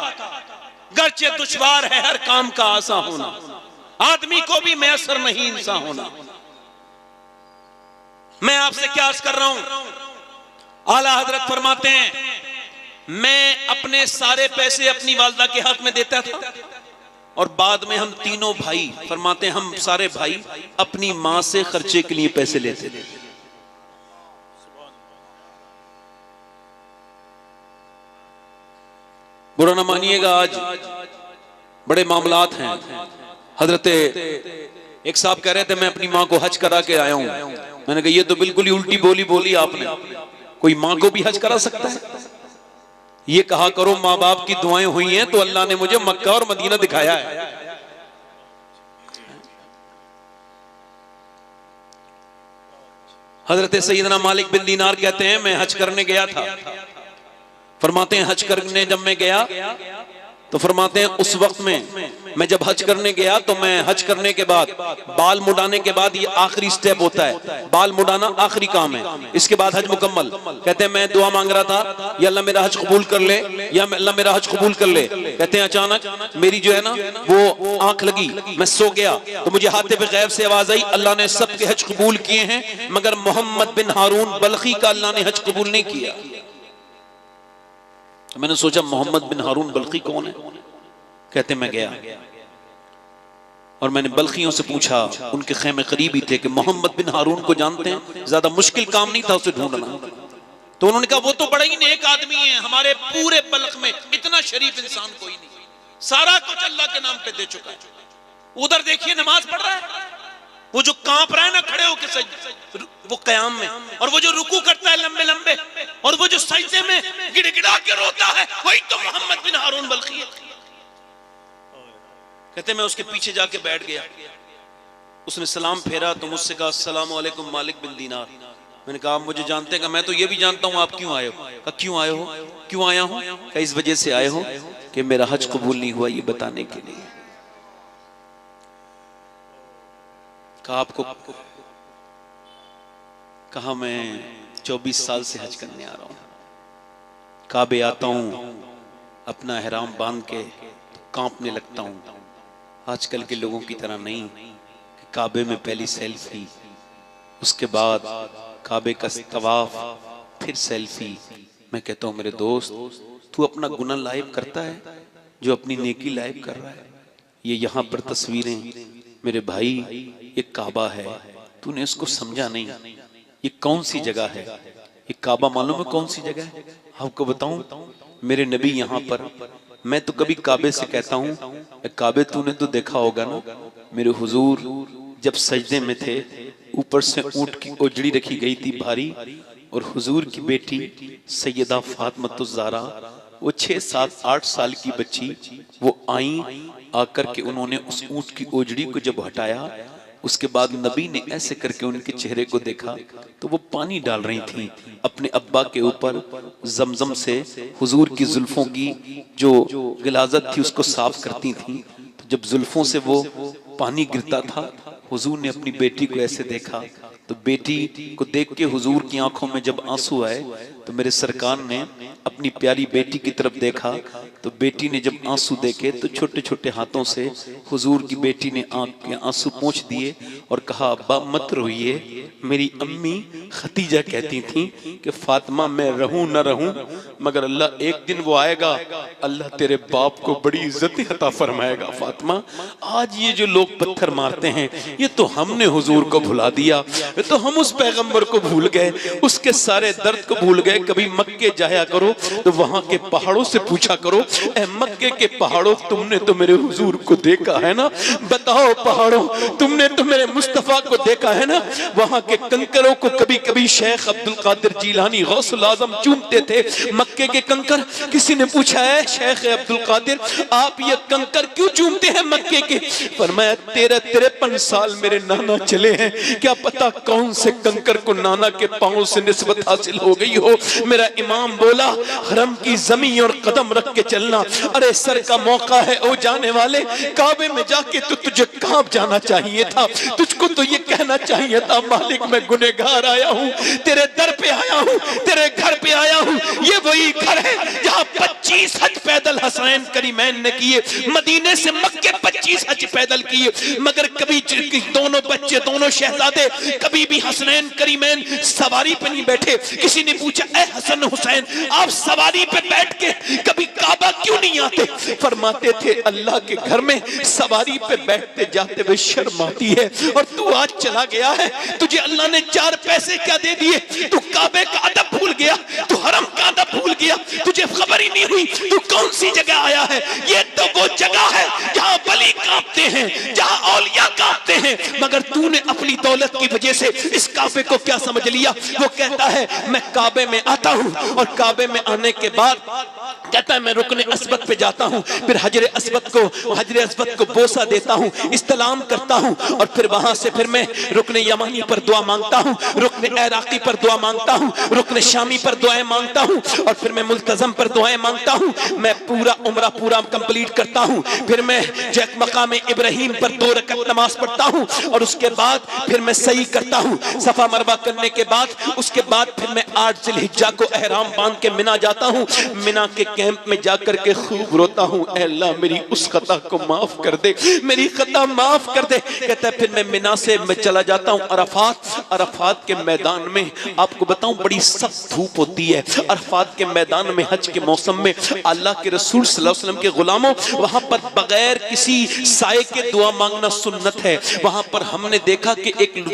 गर्चे दुश्वार है हर काम का आसा होना, आदमी को भी मैसर नहीं इंसान होना। मैं आपसे क्या अर्ज कर रहा हूं? आला हजरत फरमाते हैं, मैं अपने सारे पैसे अपनी वालदा के हक में देता था, और बाद में हम तीनों भाई, फरमाते हैं हम सारे भाई अपनी मां से खर्चे के लिए पैसे लेते थे। बुरा ना मानिएगा, आज बड़े मामलात हैं। हजरत एक साहब कह रहे थे मैं अपनी माँ को हज करा के आया हूँ। मैंने कहा ये तो बिल्कुल ही उल्टी बोली आपने। कोई माँ को भी हज करा सकता है? ये कहा करो माँ बाप की दुआएं हुई हैं तो अल्लाह ने मुझे मक्का और मदीना दिखाया है। हजरत सैयदना मालिक बिन दीनार कहते हैं मैं हज करने गया था। फरमाते हैं हज करने जब मैं गया तो फरमाते हैं उस वक्त में मैं जब हज करने गया तो मैं हज करने के बाद बाल मुड़ाने के बाद, ये आखिरी स्टेप होता है, बाल मुड़ाना आखिरी काम है, इसके बाद हज मुकम्मल। कहते हैं मैं दुआ मांग रहा था, या अल्लाह मेरा हज कबूल कर ले, या अल्लाह मेरा हज कबूल कर ले। कहते हैं अचानक मेरी जो है ना वो आंख लगी, मैं सो गया, तो मुझे हाथे पे गैब से आवाज आई, अल्लाह ने सबके हज कबूल किए हैं मगर मोहम्मद बिन हारून बल्खी का अल्लाह ने हज कबूल नहीं किया। मैंने सोचा मोहम्मद बिन हारून बल्खी कौन है? कहते मैं गया और मैंने बल्खियों से पूछा, उनके खेमे करीब ही थे, कि मोहम्मद बिन हारून को जानते हैं? ज्यादा मुश्किल काम नहीं था उसे ढूंढना। तो उन्होंने कहा वो तो बड़ा ही नेक आदमी है, हमारे पूरे बल्ख में इतना शरीफ इंसान कोई नहीं, सारा कुछ अल्लाह के नाम पे दे चुका है। उधर देखिए नमाज पढ़ रहा है, वो जो कांप रहा है ना खड़े होकर वो कयाम में, और वो जो रुकू करता है लंबे लंबे, और वो जो सजदे में गिड़गिड़ा के रोता है, वही तो मोहम्मद बिन हारून बल्खी है। कहते मैं उसके पीछे जाके बैठ गया, उसने सलाम फेरा तो मुझसे कहा अस्सलाम वालेकुम मालिक बिन दीनार। मैंने कहा आप मुझे जानते हैं? मैं तो ये भी जानता हूँ, आप क्यों आए हो? कहा क्यों आए हो? क्यों आया हूँ? कहा इस वजह से आए हो कि मेरा हज कबूल नहीं हुआ, ये बताने के लिए। कहा आपको? कहा मैं 24 साल से हज करने आ रहा हूं, काबे आता हूं अपना एहराम बांध के कांपने लगता हूं। आजकल के लोगों की तरह नहीं कि काबे में पहली सेल्फी, उसके बाद काबे का तवाफ, फिर सेल्फी। मैं कहता हूं मेरे दोस्त, तू अपना गुनाह लाइव करता है जो अपनी नेकी लाइव कर रहा है। ये यहाँ पर तस्वीरें मेरे भाई, ये काबा है, तूने इसको समझा नहीं। ये कौन सी जगह है? ये काबा मालूम है कौन सी जगह है? आपको बताऊं, मेरे नबी यहाँ पर, मैं तो कभी काबे से कहता हूँ काबे तूने तो देखा होगा ना, मेरे हुजूर जब सजदे में थे ऊपर से ऊंट की ओजड़ी रखी गई थी भारी, और हुजूर की बेटी सैयदा फातिमा ज़हरा, वो 6, 7, 8 साल की बच्ची, वो आई, आकर के उन्होंने उस ऊंट की ओजड़ी को जब हटाया, उसके बाद नबी ने ऐसे करके उनके चेहरे को देखा तो वो पानी डाल रही थी अपने अब्बा के ऊपर जमजम से, हुजूर की जुल्फों की जो गिलाजत थी उसको साफ करती थी। तो जब जुल्फों से वो पानी गिरता था, हुजूर ने अपनी बेटी को ऐसे देखा, तो बेटी को देख के हुजूर की आंखों में जब आंसू आए, तो मेरे सरकार ने अपनी प्यारी बेटी की तरफ देखा, तो बेटी ने जब आंसू देखे तो छोटे छोटे हाथों से हुजूर की बेटी ने आंख के आंसू पोंछ दिए और कहा, अब्बा मत रोइए, मेरी अम्मी खतीजा कहती थी कि फातिमा मैं रहूं न रहूं, मगर अल्लाह एक दिन वो आएगा, अल्लाह तेरे बाप को बड़ी इज्जत अता फरमाएगा। फातिमा, आज ये जो लोग पत्थर मारते हैं, ये तो हमने हुजूर को भुला दिया, ये तो हम उस पैगंबर को भूल गए, उसके सारे दर्द को भूल गए। कभी मक्के जाया करो तो वहां के पहाड़ों से पूछा करो, ए मक्के के पहाड़ों, तुमने तो मेरे हुजूर को देखा है ना? बताओ पहाड़ों, तुमने तो मेरे मुस्तफा को देखा है ना? वहां के कंकरों को कभी कभी शेख अब्दुल कादिर जीलानी गौसुल आजम चूमते थे, मक्के के कंकर। किसी ने पूछा है, शेख अब्दुल कादिर आप ये कंकर क्यों चूमते हैं मक्के के? फरमाया, 53 साल मेरे नाना चले हैं, क्या पता कौन से कंकर को नाना के पांव से निस्बत हासिल हो गई हो। मेरा इमाम बोला, हरम की जमीन और कदम रख के चलना। अरे सर का मौका है ओ जाने वाले, काबे में जाके तो तुझे कांप जाना चाहिए था, तुझको तो ये कहना चाहिए था, मालिक मैं गुनहगार आया हूँ, तेरे दर पे आया हूँ, तेरे घर पे आया हूँ। ये वही घर है जहाँ 25 हज पैदल हसनैन करीमैन ने किए, मदीने से मक्के 25 हज पैदल किए, मगर कभी दोनों बच्चे, दोनों शहजादे कभी भी हसनैन करीमैन सवारी पे नहीं बैठे। किसी ने पूछा, ए हसन हुसैन आप सवारी पे बैठ के कभी काबा क्यों नहीं आते? फरमाते थे, अल्लाह के घर में सवारी पे बैठते जाते हुए शर्म आती है, और तू आज चला गया है, तुझे अल्लाह ने 4 पैसे क्या दे दिए, तू काबे का अदब भूल गया, तू हरम का अदब भूल गया, तुझे खबर ही नहीं हुई तू कौन सी जगह आया है। ये तो वो जगह है जहाँ बली कांपते हैं, जहाँ औलिया कांपते हैं, मगर तूने अपनी दौलत की वजह से इस काबे को क्या समझ लिया। वो कहता है मैं काबे में आता हूँ, और काबे में आने के बाद कहता है मैं रुकने अस्बत पे जाता हूँ, फिर हजरे अस्बत को बोसा देता हूँ, इस्तलाम करता हूँ, और फिर वहां से फिर मैं रुकने यमानी पर दुआ मांगता हूँ, रुकने इराकी पर दुआ मांगता हूँ, रुकने शामी पर दुआएं मांगता हूँ, और फिर मैं मुल्तजम पर दुआएं मांगता हूँ। मैं पूरा उम्रा पूरा कंप्लीट करता हूँ, फिर मैं जैक मकाम इब्राहिम पर 2 रकअत नमाज पढ़ता हूँ, और उसके बाद फिर मैं सही करता हूँ सफा मरवा करने के बाद। उसके बाद फिर मैं 8 जिलहिज्जा को एहराम बांध के मिना जाता हूँ, मिना के कैंप में जाकर के खूब रोता हूँ, ऐ अल्लाह मेरी उस खता को माफ कर दे, मेरी खता माफ कर दे। कहता है फिर मैं मिना से मैं चला जाता हूँ अरफात के मैदान में। आपको बताऊं बड़ी सख्त धूप होती है अरफात के मैदान में। हज के मौसम में अल्लाह के रसूल सल्लल्लाहु अलैहि वसल्लम के गुलामों, वहां पर बगैर किसी साए के दुआ मांगना सुन्नत है। वहां पर हमने देखा कि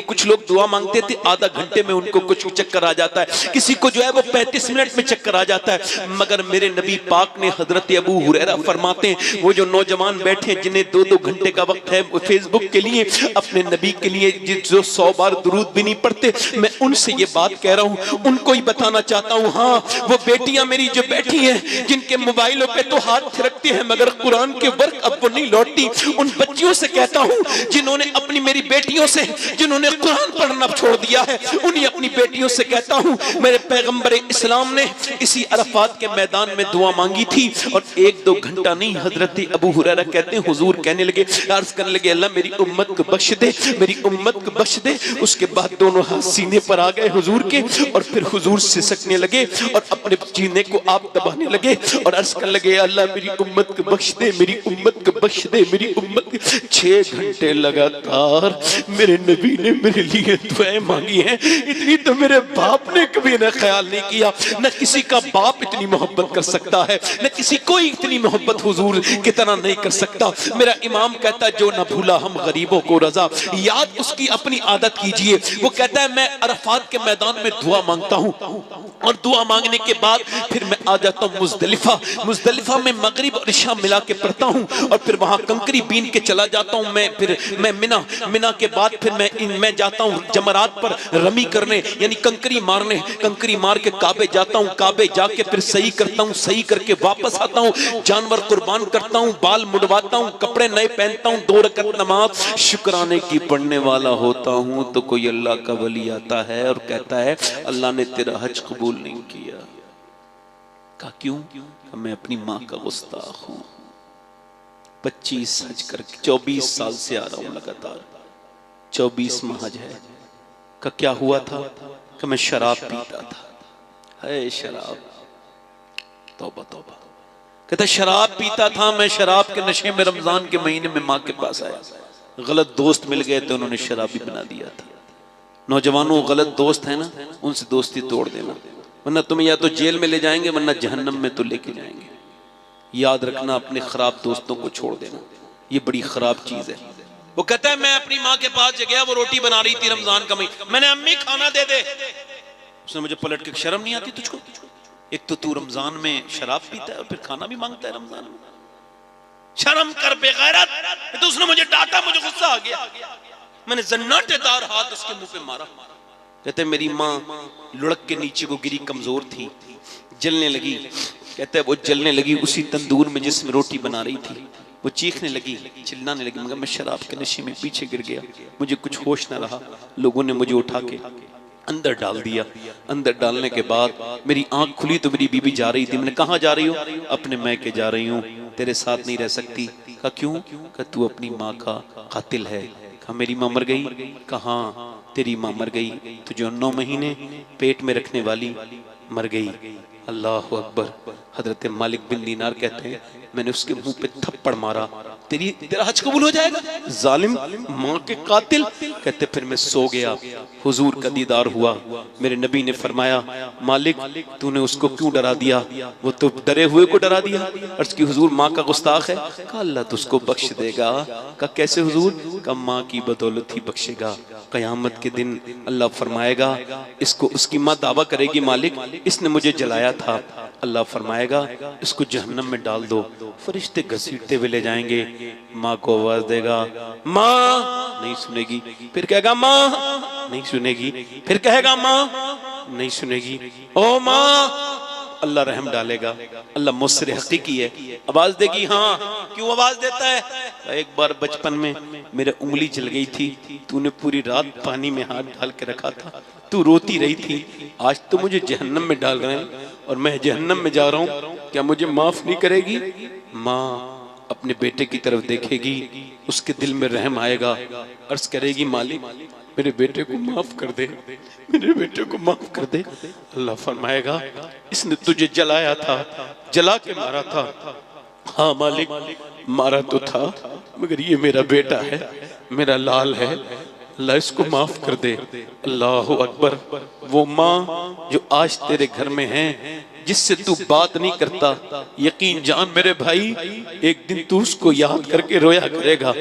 कुछ लोग दुआ मांगते थे, आधा घंटे में उनको कुछ चक्कर आ जाता है, किसी को जो है वो 35 मिनट में चक्कर आ जाता है। मगर मेरे नबी पाक ने, हजरत अबू हुरैरा फरमाते हैं, वो जो नौजवान बैठे जिन्हें 2-2 घंटे का वक्त है फेसबुक के लिए, अपने नबी के लिए जो 100 बार दुरूद भी नहीं पढ़ते, मैं उनसे ये बात कह रहा हूँ, उनको ही बताना चाहता हूँ। हाँ, वो बेटियां मेरी जो बैठी हैं, जिनके मोबाइलों पे तो हाथ थिरकते हैं मगर कुरान के वर्क अब वो नहीं लौटती, उन बच्चियों से कहता हूँ जिन्होंने अपनी मेरी बेटियों से जिन्होंने कुरान पढ़ना छोड़ दिया है, उन्हीं अपनी बेटियों से कहता हूँ, मेरे पैगंबर इस्लाम ने इसी अरफात के मैदान में दुआ मांगी थी, और 1-2 घंटा नहीं, हजरत अबू हुरैरा कहते हैं हुजूर कहने लगे, अर्ज करने लगे, अल्लाह मेरी उम्मत को बख्श दे, मेरी उम्मत को बख्श दे। उसके बाद दोनों हाथ सीने पर आ गए हुजूर के, और फिर हुजूर सिसकने लगे और अपने सीने को आप दबाने लगे और अर्ज करने लगे, अल्लाह मेरी उम्मत को बख्श दे, मेरी उम्मत को बख्श दे, मेरी उम्मत। 6 घंटे लगातार लगातार मेरे नबी ने मेरे लिए दुआएं मांगी हैं, इतनी तो मेरे बाप ने कभी न ख्याल नहीं किया। न किसी का बाप इतनी मोहब्बत कर सकता है, न किसी कोई इतनी मोहब्बत हुजूर की तरह नहीं कर सकता। मेरा इमाम कहता है जो न भूला हम गरीबों को रजा, याद उसकी अपनी आदत कीजिए। वो कहता है मैं अरफात के मैदान में दुआ मांगता हूँ और दुआ मांगने के बाद फिर मैं आ जाता हूँ मुजदलिफा। मुजदलिफा में मगरिब और इशा मिला के पढ़ता हूँ और फिर वहां कंकरी बीन के चला जाता हूँ। मैं मिना के बाद फिर मैं जाता हूँ जमरात पर रमी करने, यानी कंकरी मारने। कंकरी मार के काबे जाता हूँ, काबे जाके फिर सही करता हूँ, सही करके वापस आता हूँ, जानवर कुर्बान करता हूँ, बाल मुड़वाता हूँ, कपड़े नए पहनता हूँ, 2 रकअत नमाज शुक्राने की पढ़ने वाला होता हूँ। तो कोई अल्लाह का वली आता है और कहता है अल्लाह ने तेरा हज कबूल नहीं किया। कहा क्यों? मैं अपनी माँ का गुस्ताख हूँ। 25 हज करके 24 साल से आ रहा हूँ लगातार, 24 माह हज है। का क्या हुआ था? कि मैं शराब पीता था। है शराब, तौबा तौबा। कहता शराब पीता था मैं, शराब के नशे में रमजान के महीने में माँ के पास आया, गलत दोस्त मिल गए तो उन्होंने शराबी बना दिया था। नौजवानों, गलत दोस्त है ना, उनसे दोस्ती तोड़ देना, वरना तुम्हें या तो जेल में ले जाएंगे वरना जहन्नम में तो लेके जाएंगे। याद रखना, अपने खराब दोस्तों को छोड़ देना, ये बड़ी खराब चीज है। वो कहता है मैं अपनी माँ के पास गया, वो रोटी बना रही थी रमजान का महीना, मैंने अम्मी खाना दे दे। उसने मुझे पलट के शर्म नहीं आती तुझको? एक तो तू रमजान में शराब पीता है और फिर खाना भी मांगता है रमजान में, शर्म कर बेगैरत। तो उसने मुझे डांटा, मुझे गुस्सा आ गया, मैंने जन्नाटेदार हाथ उसके मुंह पे मारा। कहते मेरी माँ लुढ़क के नीचे को गिरी, कमजोर थी, जलने लगी। कहते वो जलने लगी उसी तंदूर में जिसमें रोटी बना रही थी। वो चीखने लगी, चिल्लाने लगी, मगर मैं शराब के नशे में पीछे गिर गया, मुझे कुछ होश ना रहा। लोगों ने मुझे उठा के अंदर डाल दिया। अंदर डालने के बाद मेरी आंख खुली तो मेरी बीबी जा रही थी। मैंने कहाँ जा रही हो? अपने मैके जा रही हूँ, तेरे साथ नहीं रह सकती। कहा क्यों? कहा तू अपनी माँ का कातिल है। कहा मेरी माँ मर गई? कहा तेरी माँ मर गई, तुझे 9 महीने पेट में रखने वाली मर गई। अल्लाह अकबर। हजरत मालिक बिन दीनार कहते हैं मैंने उसके मुंह पे थप्पड़ मारा, तेरा हज कबूल हो जाएगा जालिम, माँ के कातिल। कहते फिर मैं सो गया, हुजूर का दीदार हुआ। मेरे नबी ने फरमाया मालिक तूने उसको क्यों डरा दिया? वो तो डरे हुए को डरा दिया। अर्ज की हुजूर माँ का गुस्ताख है। कहा अल्लाह तो उसको बख्श देगा। कहा कैसे हुजूर? कहा माँ की बदौलत ही बख्शेगा। कयामत के दिन अल्लाह फरमाएगा इसको, उसकी माँ दावा करेगी मालिक इसने मुझे जलाया था। अल्लाह फरमाएगा इसको जहन्नम में डाल दो। फरिश्ते घसीटते हुए ले जाएंगे, माँ को आवाज देगा माँ, नहीं सुनेगी। फिर कहेगा माँ, नहीं सुनेगी। फिर कहेगा माँ, नहीं सुनेगी। ओ माँ, अल्लाह रहम डालेगा। अल्लाह मुस्र हकीकी है, आवाज देगी। हाँ क्यों आवाज देता है? एक बार बचपन में मेरे उंगली जल गई थी, तूने पूरी रात पानी में हाथ डाल के रखा था, तू रोती रही थी, आज तो मुझे जहन्नम में डाल रहे हैं और मैं जहन्नम में जा रहा हूँ, क्या मुझे माफ नहीं करेगी? माँ अपने बेटे की तरफ देखेगी, उसके दिल में रहम आएगा, अर्ज करेगी मालिक मेरे बेटे को माफ कर दे, मेरे बेटे को माफ कर दे। अल्लाह फरमाएगा इसने तुझे जलाया था, जला के मारा था। हाँ मालिक मारा तो था, मगर ये मेरा बेटा है, मेरा लाल है, अल्लाह इसको माफ कर दे। अल्लाह अकबर। वो माँ जो आज तेरे घर में है, जिससे तू बात नहीं करता, यकीन जान मेरे भाई एक दिन तू उसको याद करके रोया करेगा।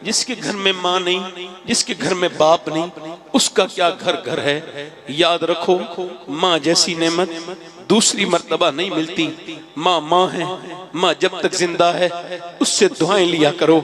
जिसके घर में माँ नहीं, जिसके घर में बाप नहीं, उसका क्या घर घर है। याद रखो माँ जैसी नेमत दूसरी मर्तबा नहीं मिलती। माँ माँ है, माँ जब तक जिंदा है उससे दुआएं लिया करो।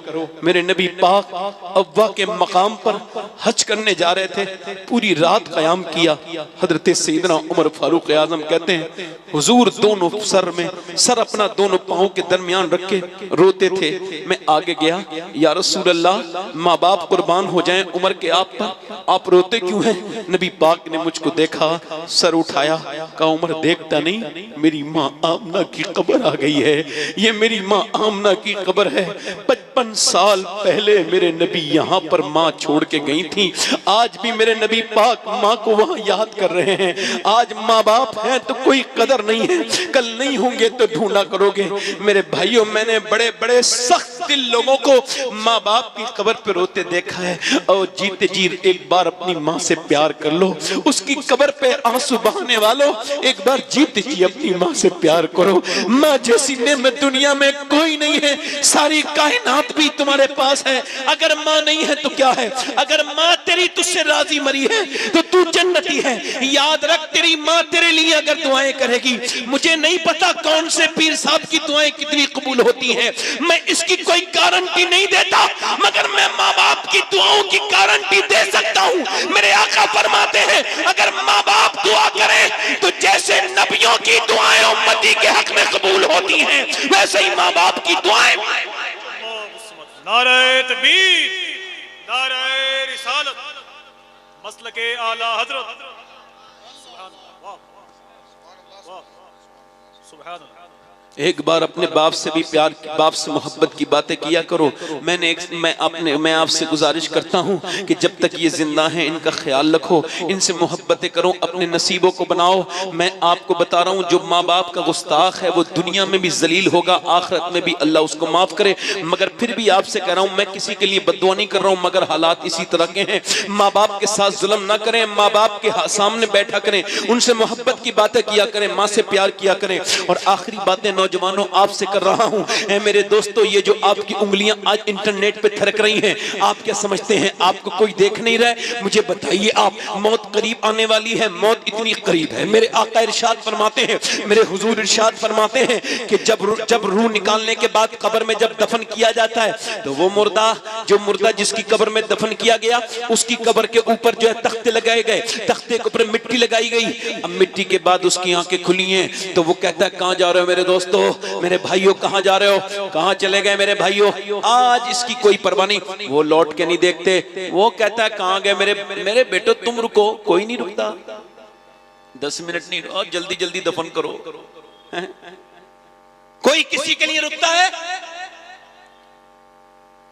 मेरे नबी पाक अव्वा के मकाम पर हज करने जा रहे थे, पूरी रात क़याम किया। हजरत सैयदना उमर फारूक आज़म कहते हैं हुजूर दोनों सर अपना दोनों पाँव के दरमियान रख के रोते थे। मैं आगे गया, या रसूल अल्लाह माँ बाप कुर्बान हो जाएं उमर के आप पर, आप रोते क्यों हैं? नबी पाक ने मुझको देखा, सर उठाया, कहा उमर देखता नहीं मेरी माँ आमना की कब्र आ गई है, ये मेरी माँ आमना की कब्र है। 55 साल पहले मेरे नबी यहाँ पर माँ छोड़ के गई थी, आज भी मेरे नबी पाक माँ को वहाँ याद कर रहे हैं। आज माँ बाप हैं तो कोई कदर नहीं है, कल नहीं होंगे तो ढूंढा करोगे। मेरे भाइयों मैंने बड़े बड़े सख्त दिल लोगों को माँ बाप की कब्र पे रोते देखा है। और जीते जी एक बार अपनी माँ से प्यार कर लो, उसकी कब्र पे आंसू बहाने वालों एक बार जीते जी अपनी माँ से प्यार करो। माँ जैसी नेमत दुनिया में कोई नहीं है, सारी कायनात भी तुम्हारे पास है। अगर माँ नहीं है तो क्या है, अगर माँ तेरी तुझसे राजी मरी है तो तू जन्नती है। याद रख, तेरी माँ तेरे लिए अगर दुआएं करेगी, मुझे नहीं पता कौन से पीर साहब की दुआएं कितनी कबूल होती हैं, मैं इसकी कोई गारंटी नहीं देता, मगर मैं माँ बाप की दुआओं की गारंटी दे सकता हूँ। मेरे आका फरमाते हैं अगर माँ बाप दुआ करें तो जैसे नबियों की दुआएं उम्मती के हक में कबूल होती हैं, वैसे ही माँ बाप की दुआएं। नारे तकबीर, नारे रिसालत, मसलके आला हजरत। सुभान अल्लाह, वाह वाह, सुभान अल्लाह। एक बार अपने बाप से भी प्यार, बाप से मोहब्बत की बातें किया करो। मैं आपसे गुजारिश करता हूँ कि जब तक ये जिंदा हैं इनका ख्याल रखो, इनसे मोहब्बतें करो, अपने नसीबों को बनाओ। मैं आपको बता रहा हूँ जो माँ बाप का गुस्ताख है वो दुनिया में भी जलील होगा, आखिरत में भी अल्लाह उसको माफ करे। मगर फिर भी आपसे कह रहा हूँ, मैं किसी के लिए बद्दुआ नहीं कर रहा हूँ, मगर हालात इसी तरह के हैं। माँ बाप के साथ जुल्म ना करें, माँ बाप के सामने बैठा करें, उनसे मोहब्बत की बातें किया करें, माँ से प्यार किया करें। और आखिरी बातें नौजवानों आपसे कर रहा हूं, ऐ मेरे दोस्तों, ये जो आपकी उंगलियां आज इंटरनेट पे थरक रही हैं, आप क्या समझते हैं आपको कोई देख नहीं रहा है? मुझे बताइए आप, मौत करीब आने वाली है, मौत इतनी करीब है। मेरे आका इरशाद फरमाते हैं, मेरे हुजूर इरशाद फरमाते हैं कि जब रूह निकालने के बाद कब्र में जब दफन किया जाता है तो वो मुर्दा जिसकी कब्र में दफन किया गया उसकी कब्र के ऊपर जो है तख्ते लगाए गए, तख्ते के ऊपर मिट्टी लगाई गई। अब मिट्टी के बाद उसकी आंखें खुली हैं तो वो कहता है कहां जा रहे हो मेरे दोस्तों, मेरे भाइयों कहां जा रहे हो, कहां चले गए मेरे भाइयों? आज इसकी कोई परवाह नहीं, वो लौट के नहीं देखते। वो कहता है कहां गए मेरे बेटो, तुम रुको, कोई नहीं रुकता, 10 मिनट नहीं, और जल्दी जल्दी दफन करो। कोई किसी के लिए रुकता है?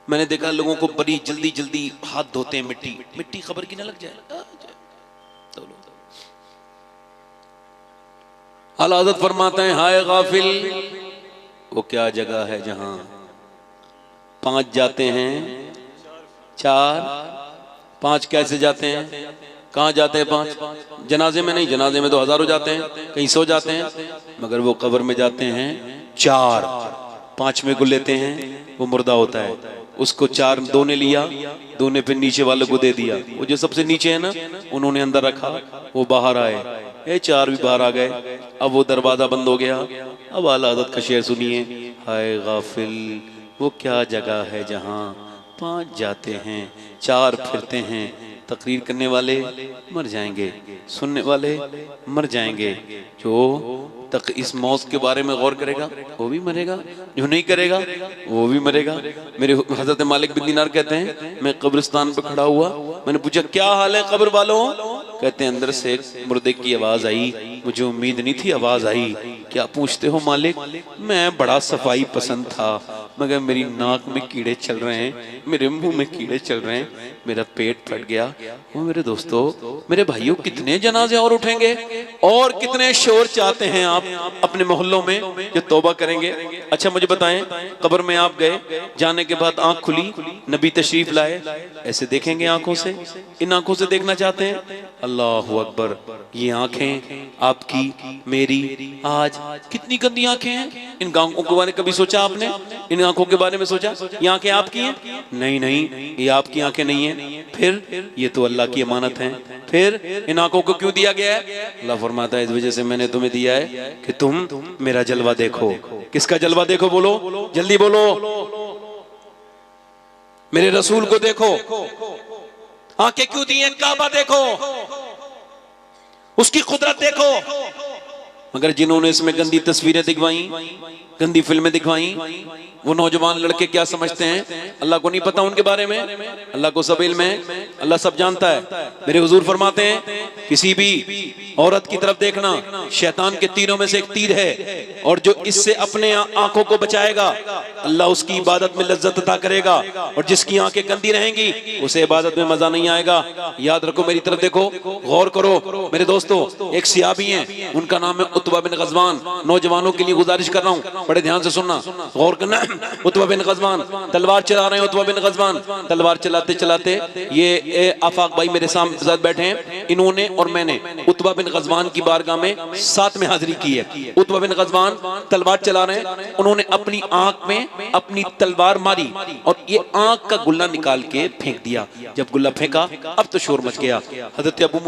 मैंने देखा लोगों को बड़ी जल्दी जल्दी हाथ धोते हैं, मिट्टी खबर की ना लग जाए। आला हज़रत फरमाते हैं, हाय गाफिल, वो क्या जगह है जहां 5 जाते हैं 4, 5 कैसे जाते हैं, कहां जाते हैं 5? जनाजे में नहीं, जनाजे में तो हजारों जाते हैं, कहीं 100 जाते हैं, मगर वो कब्र में जाते हैं 4। 5वें को लेते हैं, वो मुर्दा होता है, उसको 4 दो ने लिया, 2 ने फिर नीचे वालों को दे दिया। वो जो सबसे नीचे है ना, उन्होंने अंदर रखा, वो बाहर आए, 4 भी बाहर आ गए। अब वो दरवाजा बंद हो गया। अब आला हज़रत का शेर सुनिए, हाय गाफिल, वो क्या जगह है जहां 5 जाते हैं 4 फिरते हैं। तकरीर करने वाले मर जाएंगे, सुनने वाले मर जाएंगे। जो तक इस मौत के बारे में गौर करेगा वो भी मरेगा, जो नहीं करेगा वो भी मरेगा। मेरे हजरत मालिक बिन दीनार कहते हैं, मैं कब्रिस्तान पर खड़ा हुआ, मैंने पूछा क्या हाल है कब्र वालों? कहते हैं अंदर से मुर्दे की आवाज आई, मुझे उम्मीद नहीं थी आवाज आई। क्या पूछते हो मालिक? मैं बड़ा सफाई पसंद था, मगर मेरी नाक में कीड़े चल रहे हैं, मेरे मुंह में कीड़े चल रहे हैं, मेरा पेट फट गया। वो मेरे दोस्तों, मेरे भाइयों, कितने जनाजे और उठेंगे और कितने शोर चाहते हैं आप अपने मोहल्लों में जो तौबा करेंगे? अच्छा मुझे बताएं, कब्र में आप गए, जाने के बाद आंख खुली, नबी तशरीफ लाए, ऐसे देखेंगे आंखों से? इन आंखों से देखना चाहते हैं? अल्लाहु अकबर। ये आंखें आपकी मेरी आज कितनी गंदी आंखें हैं। इन आंखों के बारे में कभी सोचा आपने? इन आंखों के बारे में सोचा? ये आंखें आपकी हैं? नहीं नहीं, ये आपकी आंखें नहीं है। फिर ये तो अल्लाह की अमानत है। फिर इन आंखों को क्यों दिया गया है? अल्लाह फरमाता है, इस वजह से मैंने तुम्हें दिया है कि तुम मेरा जलवा देखो। किसका जलवा देखो? बोलो, जल्दी बोलो। मेरे रसूल को देखो। आंखें क्यों दी हैं? काबा देखो, उसकी कुदरत देखो। मगर जिन्होंने इसमें गंदी तस्वीरें दिखवाई, गंदी फिल्में दिखवाई, वो नौजवान लड़के क्या समझते हैं? अल्लाह को नहीं पता उनके बारे में? अल्लाह को सब इल्म है, अल्लाह सब जानता है। मेरे हुजूर फरमाते हैं, किसी भी औरत की तरफ देखना शैतान के तीरों में से एक तीर है, और जो इससे अपने आंखों को बचाएगा अल्लाह उसकी इबादत में लज्जत अता करेगा, और जिसकी आंखें गंदी रहेंगी उसे इबादत में मजा नहीं आएगा। याद रखो, मेरी तरफ देखो, गौर करो मेरे दोस्तों। एक सियाबी हैं, उनका नाम है उत्बा बिन गज़वान। नौजवानों के लिए गुजारिश कर रहा हूँ, बड़े ध्यान से सुनना, गौर करना। उत्बा बिन गज़वान तलवार चला रहे हैं। उत्बा बिन गज़वान तलवार चलाते चलाते ये आफाक भाई मेरे साथ बैठे हैं, इन्होंने और मैंने उत्बा बिन गज़वान की बारगाह में साथ में हाजिरी की है। उत्बा बिन गज़वान तलवार चला रहे हैं, उन्होंने अपनी आंख में अपनी तलवार मारी और ये आंख का गुल्ला निकाल के फेंक दिया। जब गुल्ला फेंका अब तो शोर मच गया। हजरत अबू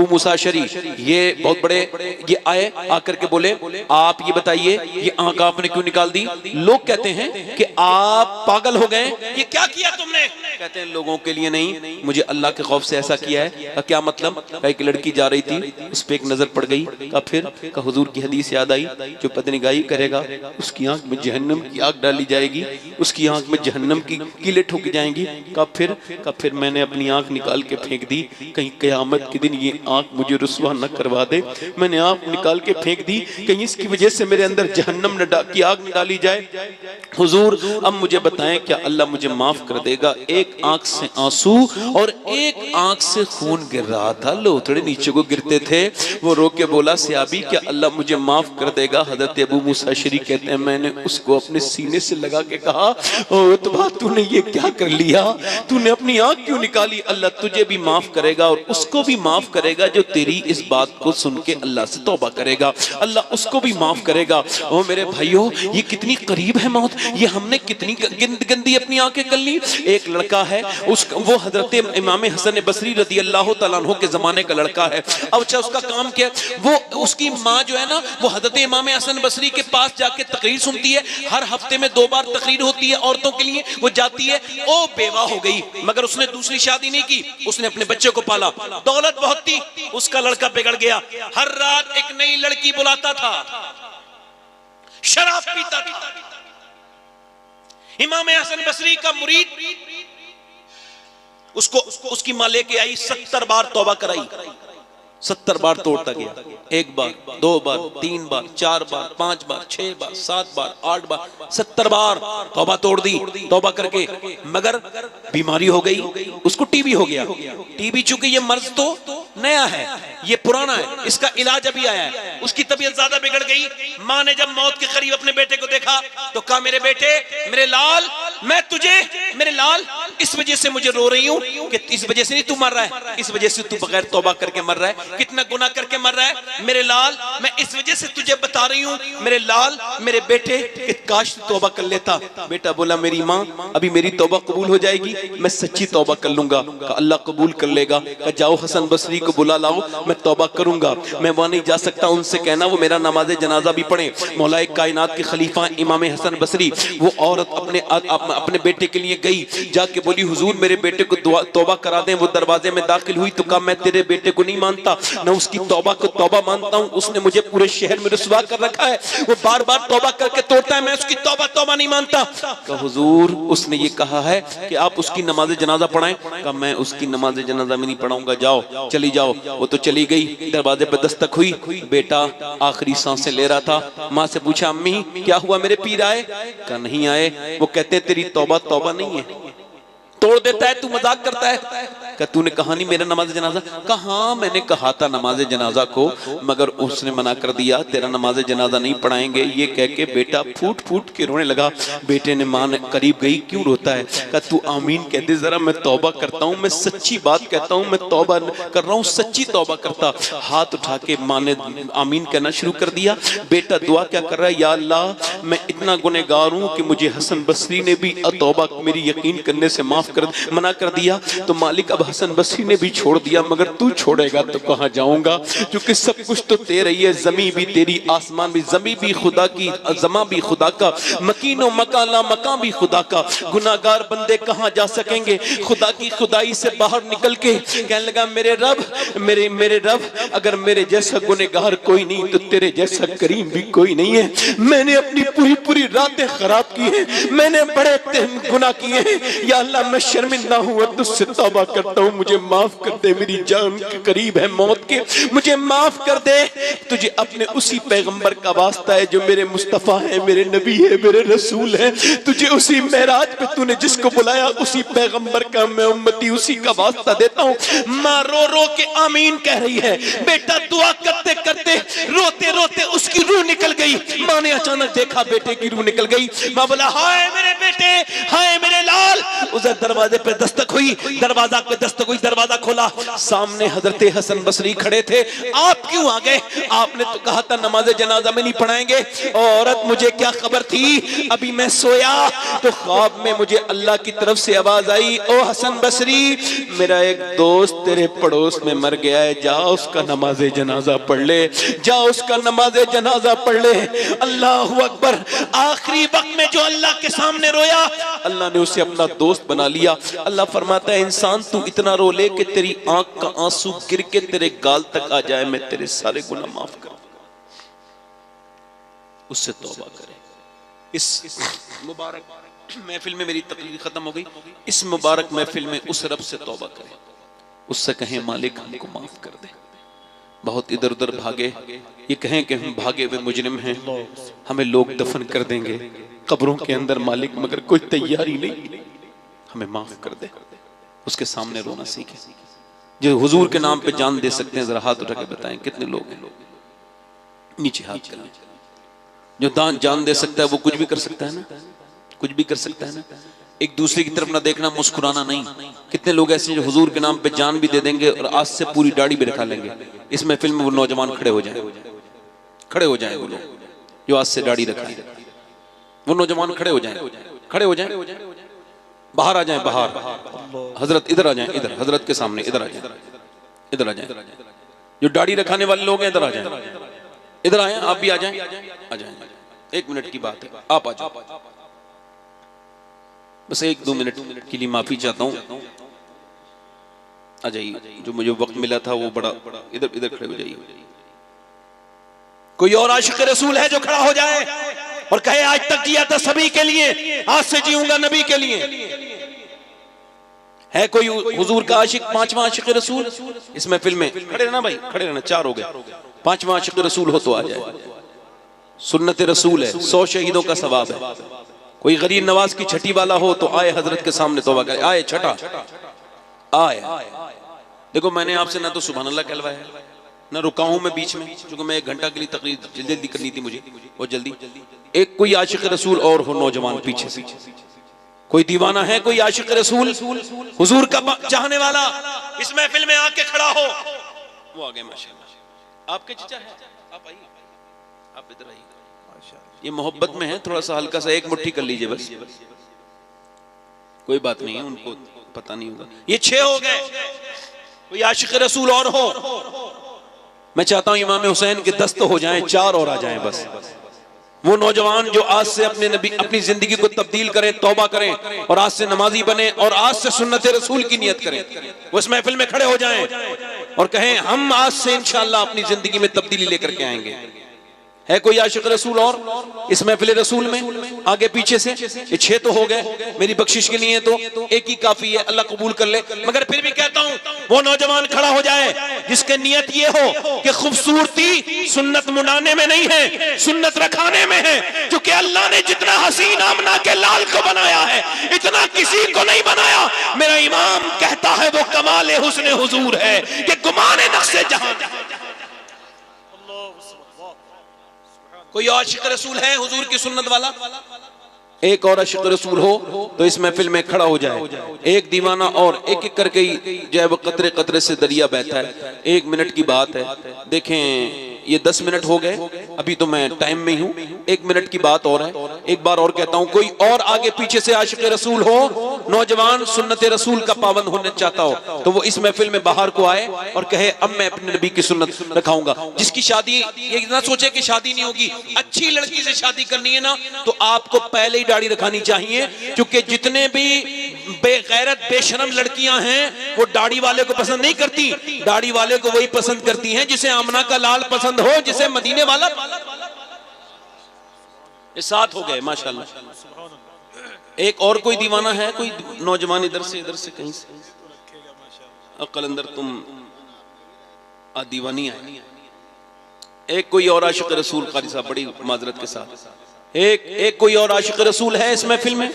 मूसा अशरी ये बहुत बड़े ये आए, आकर के बोले आप ये बताइए ये आंख आपने क्यों निकाल दी? लोग कहते हैं कि आप पागल हो गए, ये क्या किया तुमने? कहते हैं लोगों के लिए नहीं, मुझे अल्लाह के खौफ से ऐसा किया है। क्या मतलब? एक लड़की जा रही थी, उस पर एक नजर पड़ गई। का फिर का हुजूर की हदीस याद आई, जो पतनिगाही करेगा उसकी आंख में जहन्नम की आग डाली जाएगी, उसकी आंख में जहन्नम की कीले ठुक जाएंगी। का फिर मैंने अपनी आंख निकाल के फेंक दी, कहीं क़यामत के दिन ये आंख मुझे रुस्वा न करवा दे। मैंने आंख निकाल के फेंक दी, कहीं इसकी वजह से मेरे अंदर जहन्नम की आग न डाली जाए। हुजूर अब मुझे बताएं क्या अल्लाह मुझे माफ कर देगा? एक आंख से आंसू और एक आंख से खून गिर रहा था, लोथड़े नीचे को गिरते थे। वो रो के बोला सियाबी क्या अल्लाह मुझे माफ कर देगा? हजरत अबू मूसा अशरी कहते हैं मैंने उसको अपने सीने से लगा के कहा, ओ उत्बा तूने ये क्या कर लिया? तूने अपनी आंख क्यों निकाली? अल्लाह तुझे भी माफ करेगा और उसको भी माफ करेगा जो तेरी इस बात को सुन के अल्लाह से तौबा करेगा, अल्लाह उसको भी माफ करेगा। ओ मेरे भाइयों, ये कितनी करीब है मौत, ये हमने कितनी गंदी अपनी आंखें कर ली। एक लड़का है, वो हजरत इमाम हसन बसरी रज़ी अल्लाह तआला अन्हु के जमाने का लड़का है। अब अच्छा उसका काम क्या? वो उसकी माँ जो है ना, वो हजरत इमाम हसन बसरी के पास जाके तकरीर सुनती है। हर हफ्ते में 2 बार तकरीर होती है औरतों के लिए, वो जाती है। ओ बेवा हो गई, मगर उसने दूसरी शादी नहीं की, उसने अपने बच्चे को पाला। दौलत बहुत थी, उसका लड़का बिगड़ गया। हर रात एक नई लड़की बुलाता था, शराब पीता था। इमाम हसन बसरी का मुरीद उसकी मां लेके आई, 70 बार तौबा कराई, 70 बार तोड़ता गया। 1 बार, 2 बार, 3 बार, 4 बार, 5 बार, 6 बार, 7 बार, 8 बार, 70 बार तौबा तोड़ दी। तौबा करके मगर बीमारी हो गई, उसको टीबी हो गया। टीबी चूंकि ये मर्ज तो नया है, ये पुराना है, इसका इलाज अभी आया है। उसकी तबीयत ज्यादा बिगड़ गई। माँ ने जब मौत के करीब अपने बेटे को देखा तो कहा मेरे बेटे, मेरे लाल, मैं तुझे, मेरे लाल इस वजह से मुझे रो रही हूँ कि इस वजह से नहीं तू मर रहा है, इस वजह से तू बगैर तौबा करके मर रहा है। कितना गुनाह करके मर रहा है मेरे लाल, मैं इस वजह से तुझे बता रही हूँ मेरे लाल, मेरे बेटे, कि काश तू तौबा कर लेता। बेटा बोला मेरी माँ अभी मेरी तौबा कबूल हो जाएगी, मैं सच्ची तौबा कर लूंगा। अल्लाह कबूल कर लेगा। जाओ हसन बसरी को बुला लाओ, मैं तौबा करूंगा। मैं वहां नहीं जा सकता, उनसे कहना वो मेरा नमाज जनाजा भी पढ़े। मौलाए कायनात के खलीफा इमाम हसन बसरी, वो औरत अपने बेटे के लिए गई, जाके बोली हुजूर मेरे बेटे को तौबा करा दें। वो दरवाजे में दाखिल हुई तो कहा मैं तेरे बेटे को नहीं मानता, न उसकी तौबा को तौबा मानता हूँ, उसने मुझे पूरे शहर में रुसवा कर रखा है। वो बार बार तौबा करके तोड़ता है, मैं उसकी तौबा नहीं मानता। कहा हुजूर उसने ये कहा है कि आप उसकी नमाज जनाजा पढ़ाएं। कहा मैं उसकी नमाज जनाजा में नहीं पढ़ाऊंगा, जाओ चली जाओ। वो तो चली गई। दरवाजे पर दस्तक हुई, बेटा आखिरी सांसें ले रहा था। माँ से पूछा अम्मी क्या हुआ, मेरे पीर आए? कहा नहीं आए। वो कहते तेरी तौबा नहीं है, तोड़ देता है, तू मजाक करता है। क्या तूने कहा नहीं मेरा नमाज जनाजा? कहा मैंने कहा था नमाज जनाजा को, मगर उसने मना कर दिया, तेरा नमाज जनाजा नहीं पढ़ाएंगे। ये कह के बेटा फूट फूट के रोने लगा। बेटे ने मां करीब गई, क्यों रोता है? कहा तू आमीन कह दे जरा, मैं तौबा करता हूँ, मैं सच्ची बात कहता हूँ, मैं तौबा कर रहा हूँ, सच्ची तौबा करता। हाथ उठा के माँ ने आमीन कहना शुरू कर दिया। बेटा दुआ क्या कर रहा है? या अल्लाह मैं इतना गुनहगार हूँ कि मुझे हसन बसरी ने भी तौबा मेरी यकीन करने से मना कर दिया, तो मालिक अब हसन बसरी ने भी छोड़ दिया, मगर तू छोड़ेगा तो कहां जाऊंगा, क्योंकि सब कुछ तो तेरा ही है। जमीन भी तेरी, आसमान भी, जमीन भी खुदा की, जमा भी खुदा का, मकीनो मकाला मकान भी खुदा का। गुनाहगार बंदे कहां जा सकेंगे खुदा की खुदाई से बाहर निकल के? कहने लगा मेरे रब अगर मेरे जैसा गुनहगार कोई नहीं तो तेरे जैसा करीम भी कोई नहीं है। मैंने अपनी पूरी रातें खराब की हैं, मैंने बड़े गुनाह किए हैं। या अल्लाह मैं शर्मिंदा हूँ और तुझसे तौबा करता हूँ, मुझे माफ कर दे, मेरी जान के करीब है मौत के, मुझे माफ कर दे। तुझे अपने उसी पैगंबर का वास्ता है जो मेरे मुस्तफ़ा है, मेरे नबी है, मेरे रसूल है। तुझे उसी मेराज पे तूने जिसको बुलाया उसी पैगंबर का मैं उम्मती, उसी का वास्ता देता हूँ। माँ रो रो के आमीन कह रही है। बेटा दुआ करते करते रोते रोते उसकी रूह निकल गई। माँ ने अचानक देखा बेटे की रूह निकल गई। माँ बोला हाय मेरे बेटे, हाय मेरे लाल। उधर दरवाजे पे दस्तक हुई, दरवाजा पे दस्तक हुई, दरवाजा खोला, सामने हजरत हसन बसरी खड़े थे। आप क्यों आ गए? आपने तो कहा था नमाज जनाजा में नहीं पढ़ाएंगे। औरत मुझे क्या खबर थी, अभी मैं सोया तो ख्वाब में मुझे अल्लाह की तरफ से आवाज आई, ओ हसन बसरी मेरा एक दोस्त तेरे पड़ोस में मर गया है, जा उसका नमाज जनाजा पढ़ ले, जा उसका नमाज जनाजा पढ़ ले। अल्लाह अकबर। आखिरी वक्त में जो अल्लाह के सामने रोया, अल्लाह ने उसे अपना दोस्त बना लिया। अल्लाह फरमाता है इंसान तू इतना रो ले कि तेरी आंख का आंसू गिर के तेरे गाल तक आ जाए, मैं तेरे सारे गुनाह माफ कर। उससे तौबा करे। इस मुबारक महफिल में मेरी तकरीर खत्म हो गई। इस मुबारक महफिल में उस रब से तौबा करे, उससे कहें मालिक हमको माफ कर दे। बहुत इधर उधर भागे, ये कहें कि हम भागे हुए मुजरिम हैं, हमें लोग दफन कर देंगे कब्रों के अंदर मालिक, मगर कोई तैयारी नहीं, हमें माफ कर दे। उसके सामने रोना सीखे। जो हुजूर के नाम पे जान दे सकते हैं जरा हाथ उठा के बताएं कितने लोग हैं? नीचे हाथ करें। जो जान दे सकता है वो कुछ भी कर सकता है ना, कुछ भी कर सकता है ना। एक दूसरे की तरफ ना देखना, मुस्कुराना नहीं। कितने लोग ऐसे जो हुजूर के नाम पे जान भी दे देंगे और आज से पूरी दाढ़ी भी रखा लेंगे। इस महफिल में वो नौजवान खड़े हो जाए, खड़े हो जाए वो लोग जो आज से दाढ़ी रखे, वो नौजवान खड़े हो जाए, खड़े हो जाए, बाहर आ जाए, बाहर। हजरत इधर आ जाए, इधर हजरत के सामने इधर आ जाए, इधर आ जाए। जो दाढ़ी रखाने वाले लोग हैं इधर आ जाए, इधर आए। आप भी आ जाएं, आ जाएं। 1 मिनट की बात है, आप आ जाओ। बस 1-2 मिनट के लिए माफी चाहता हूँ, आ जाइए। जो मुझे वक्त मिला था वो बड़ा इधर इधर खड़े हो जाइए। कोई और आशिक रसूल है जो खड़ा हो जाए और कहे आज तक जिया था सभी के लिए, आज से जीऊंगा नबी के लिए? है कोई हुजूर का आशिक, 5वां आशिक रसूल इस महफिल में? खड़े रहना भाई, खड़े रहना। 4 हो गए। 5वां आशिक रसूल हो तो आ जाए। सुन्नत रसूल है, 100 शहीदों का सवाब है। कोई गरीब नवाज की छठी वाला हो तो आए हजरत के सामने तौबा करे। आए छठा आए। देखो मैंने आपसे ना तो सुभान अल्लाह कहलवाया, ना रुका हूं मैं बीच में, क्योंकि मैं 1 घंटा के लिए तकरीर जल्दी जल्दी करनी थी मुझे, और जल्दी। एक कोई आशिक रसूल और हो नौजवान पीछे से, कोई दीवाना है, कोई आशिक रसूल हुजूर का चाहने वाला इस महफिल में आके खड़ा हो? वो आ गए माशाअल्लाह। आपके चचा है, आप आइए, आप इधर आइए। ये मोहब्बत में है, थोड़ा सा हल्का सा 1 मुट्ठी कर लीजिए बस, कोई बात नहीं है, उनको पता नहीं होगा। ये 6 हो गए। कोई आशिक रसूल और हो? मैं चाहता हूं इमाम हुसैन के 10 तो हो जाएं, 4 और आ जाएं बस। वो नौजवान जो आज से अपने नबी अपनी जिंदगी को तब्दील करें, तौबा करें और आज से नमाजी बने और आज से सुन्नत रसूल की नियत करें, वो इस महफिल में खड़े हो जाएं और कहें हम आज से इंशाअल्लाह अपनी जिंदगी में तब्दीली लेकर के आएंगे। है कोई आशिक रसूल और इस महफिल रसूल में? आगे पीछे से ये 6 तो हो गए। मेरी बख्शिश के लिए तो 1 ही काफी है, अल्लाह कबूल कर ले। मगर फिर भी कहता हूं वो नौजवान खड़ा हो जाए जिसके नियत ये हो कि खूबसूरती सुन्नत मुड़ाने में नहीं है, सुन्नत रखाने में है। क्योंकि अल्लाह ने जितना हसीन आमना के लाल को बनाया है इतना किसी को नहीं बनाया। मेरा इमाम कहता है वो कमाल हुस्न हुजूर है कि गुमाने नक्शे जहां। कोई आशिक रसूल है हुजूर की सुन्नत वाला? एक और आशिक रसूल हो तो इस महफिल में खड़ा हो जाए। एक दीवाना और एक एक करके जो है वो कतरे कतरे से दरिया बहता है। 1 मिनट की बात है। देखें ये 10 मिनट हो गए, अभी तो मैं टाइम में ही हूँ। 1 मिनट की बात और है। एक बार और कहता हूँ, कोई और आगे पीछे से आशिक रसूल हो, नौजवान सुन्नत रसूल का पाबंद होने चाहता हो तो वो इस महफिल में बाहर को आए और कहे अब मैं अपने नबी की सुन्नत रखाऊंगा। जिसकी शादी, ये ना सोचे कि शादी नहीं होगी, अच्छी लड़की से शादी करनी है ना तो आपको पहले ही दाढ़ी रखानी चाहिए। क्योंकि जितने भी बेगैरत बेशरम लड़कियां हैं वो दाढ़ी वाले को पसंद नहीं करती, दाढ़ी वाले को वही पसंद करती हैं जिसे आमना का लाल पसंद हो, जिसे मदीने वाला। ये 7 हो गए माशाल्लाह। एक और कोई दीवाना है, कोई नौजवान इधर से कहीं से? कलंदर तुम दीवानी है। एक कोई और आशिक रसूल, कारी साहब बड़ी माजरत के साथ, एक कोई और आशिक रसूल है इस महफिल में?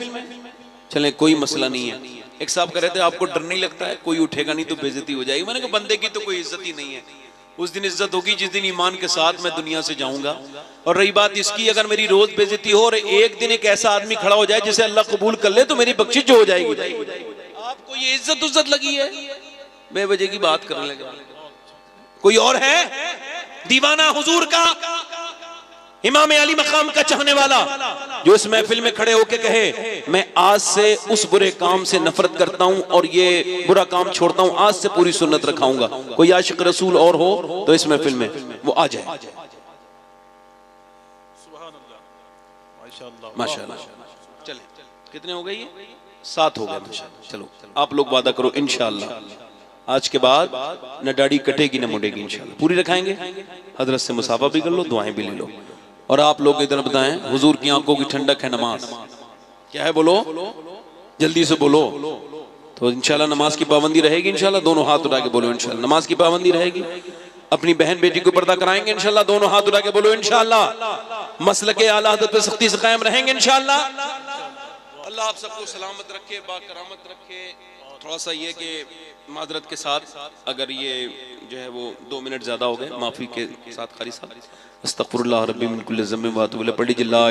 चलें, कोई मसला नहीं है। एक साहब कह रहे थे आपको डर नहीं लगता है कोई उठेगा नहीं तो बेइज्जती हो जाएगी? मैंने कहा बंदे की तो कोई इज्जत ही नहीं है, उस दिन इज्जत होगी जिस दिन ईमान के साथ मैं दुनिया से जाऊंगा। और रही बात इसकी, अगर मेरी रोज बेइज्जती हो और एक दिन एक ऐसा आदमी खड़ा हो जाए जिसे अल्लाह कबूल कर ले तो मेरी बख्शिश जो हो जाएगी। आपको ये इज्जत लगी है, बेवजह की बात करने लगे। कोई और है दीवाना हुजूर का, इमाम अली मकाम का चाहने वाला, जो इस महफिल में खड़े होके कहे मैं आज से उस बुरे काम से नफरत करता हूं और ये बुरा काम छोड़ता हूं, आज से पूरी सुन्नत रखाऊंगा? कोई आशिक रसूल और हो तो इस महफिल में वो आ जाए। माशाअल्लाह। चले, कितने हो गए? 7 हो गए माशाअल्लाह। चलो आप लोग वादा करो इंशाअल्लाह आज के बाद न दाढ़ी कटेगी न मुड़ेगी, इंशाअल्लाह पूरी रखाएंगे। हजरत से मुसाफा भी कर लो, दुआएं भी ले लो। और आप लोग इधर बताएं, हुजूर की आंखों की ठंडक है नमाज। क्या है बोलो, जल्दी से बोलो। तो इंशाल्लाह नमाज की पाबंदी रहेगी इंशाल्लाह। दोनों हाथ उठा के बोलो इंशाल्लाह नमाज की पाबंदी रहेगी। अपनी बहन बेटी को पर्दा कराएंगे इंशाल्लाह। दोनों हाथ उठा के बोलो इंशाल्लाह। मसलके आला हज़रत पे सख्ती से कायम रहेंगे इंशाल्लाह। अल्लाह आप सबको सलामत रखे, बाकरामत रखे। थोड़ा सा ये कि माजरत के साथ अगर ये जो है वो 2 मिनट ज्यादा हो गए, माफी के साथ कारी साहब। अस्तगफिरुल्लाह रब्बी मिन कुल्लि ज़ंबिन व अतूबु इलैह। पढ़ी जिल्ला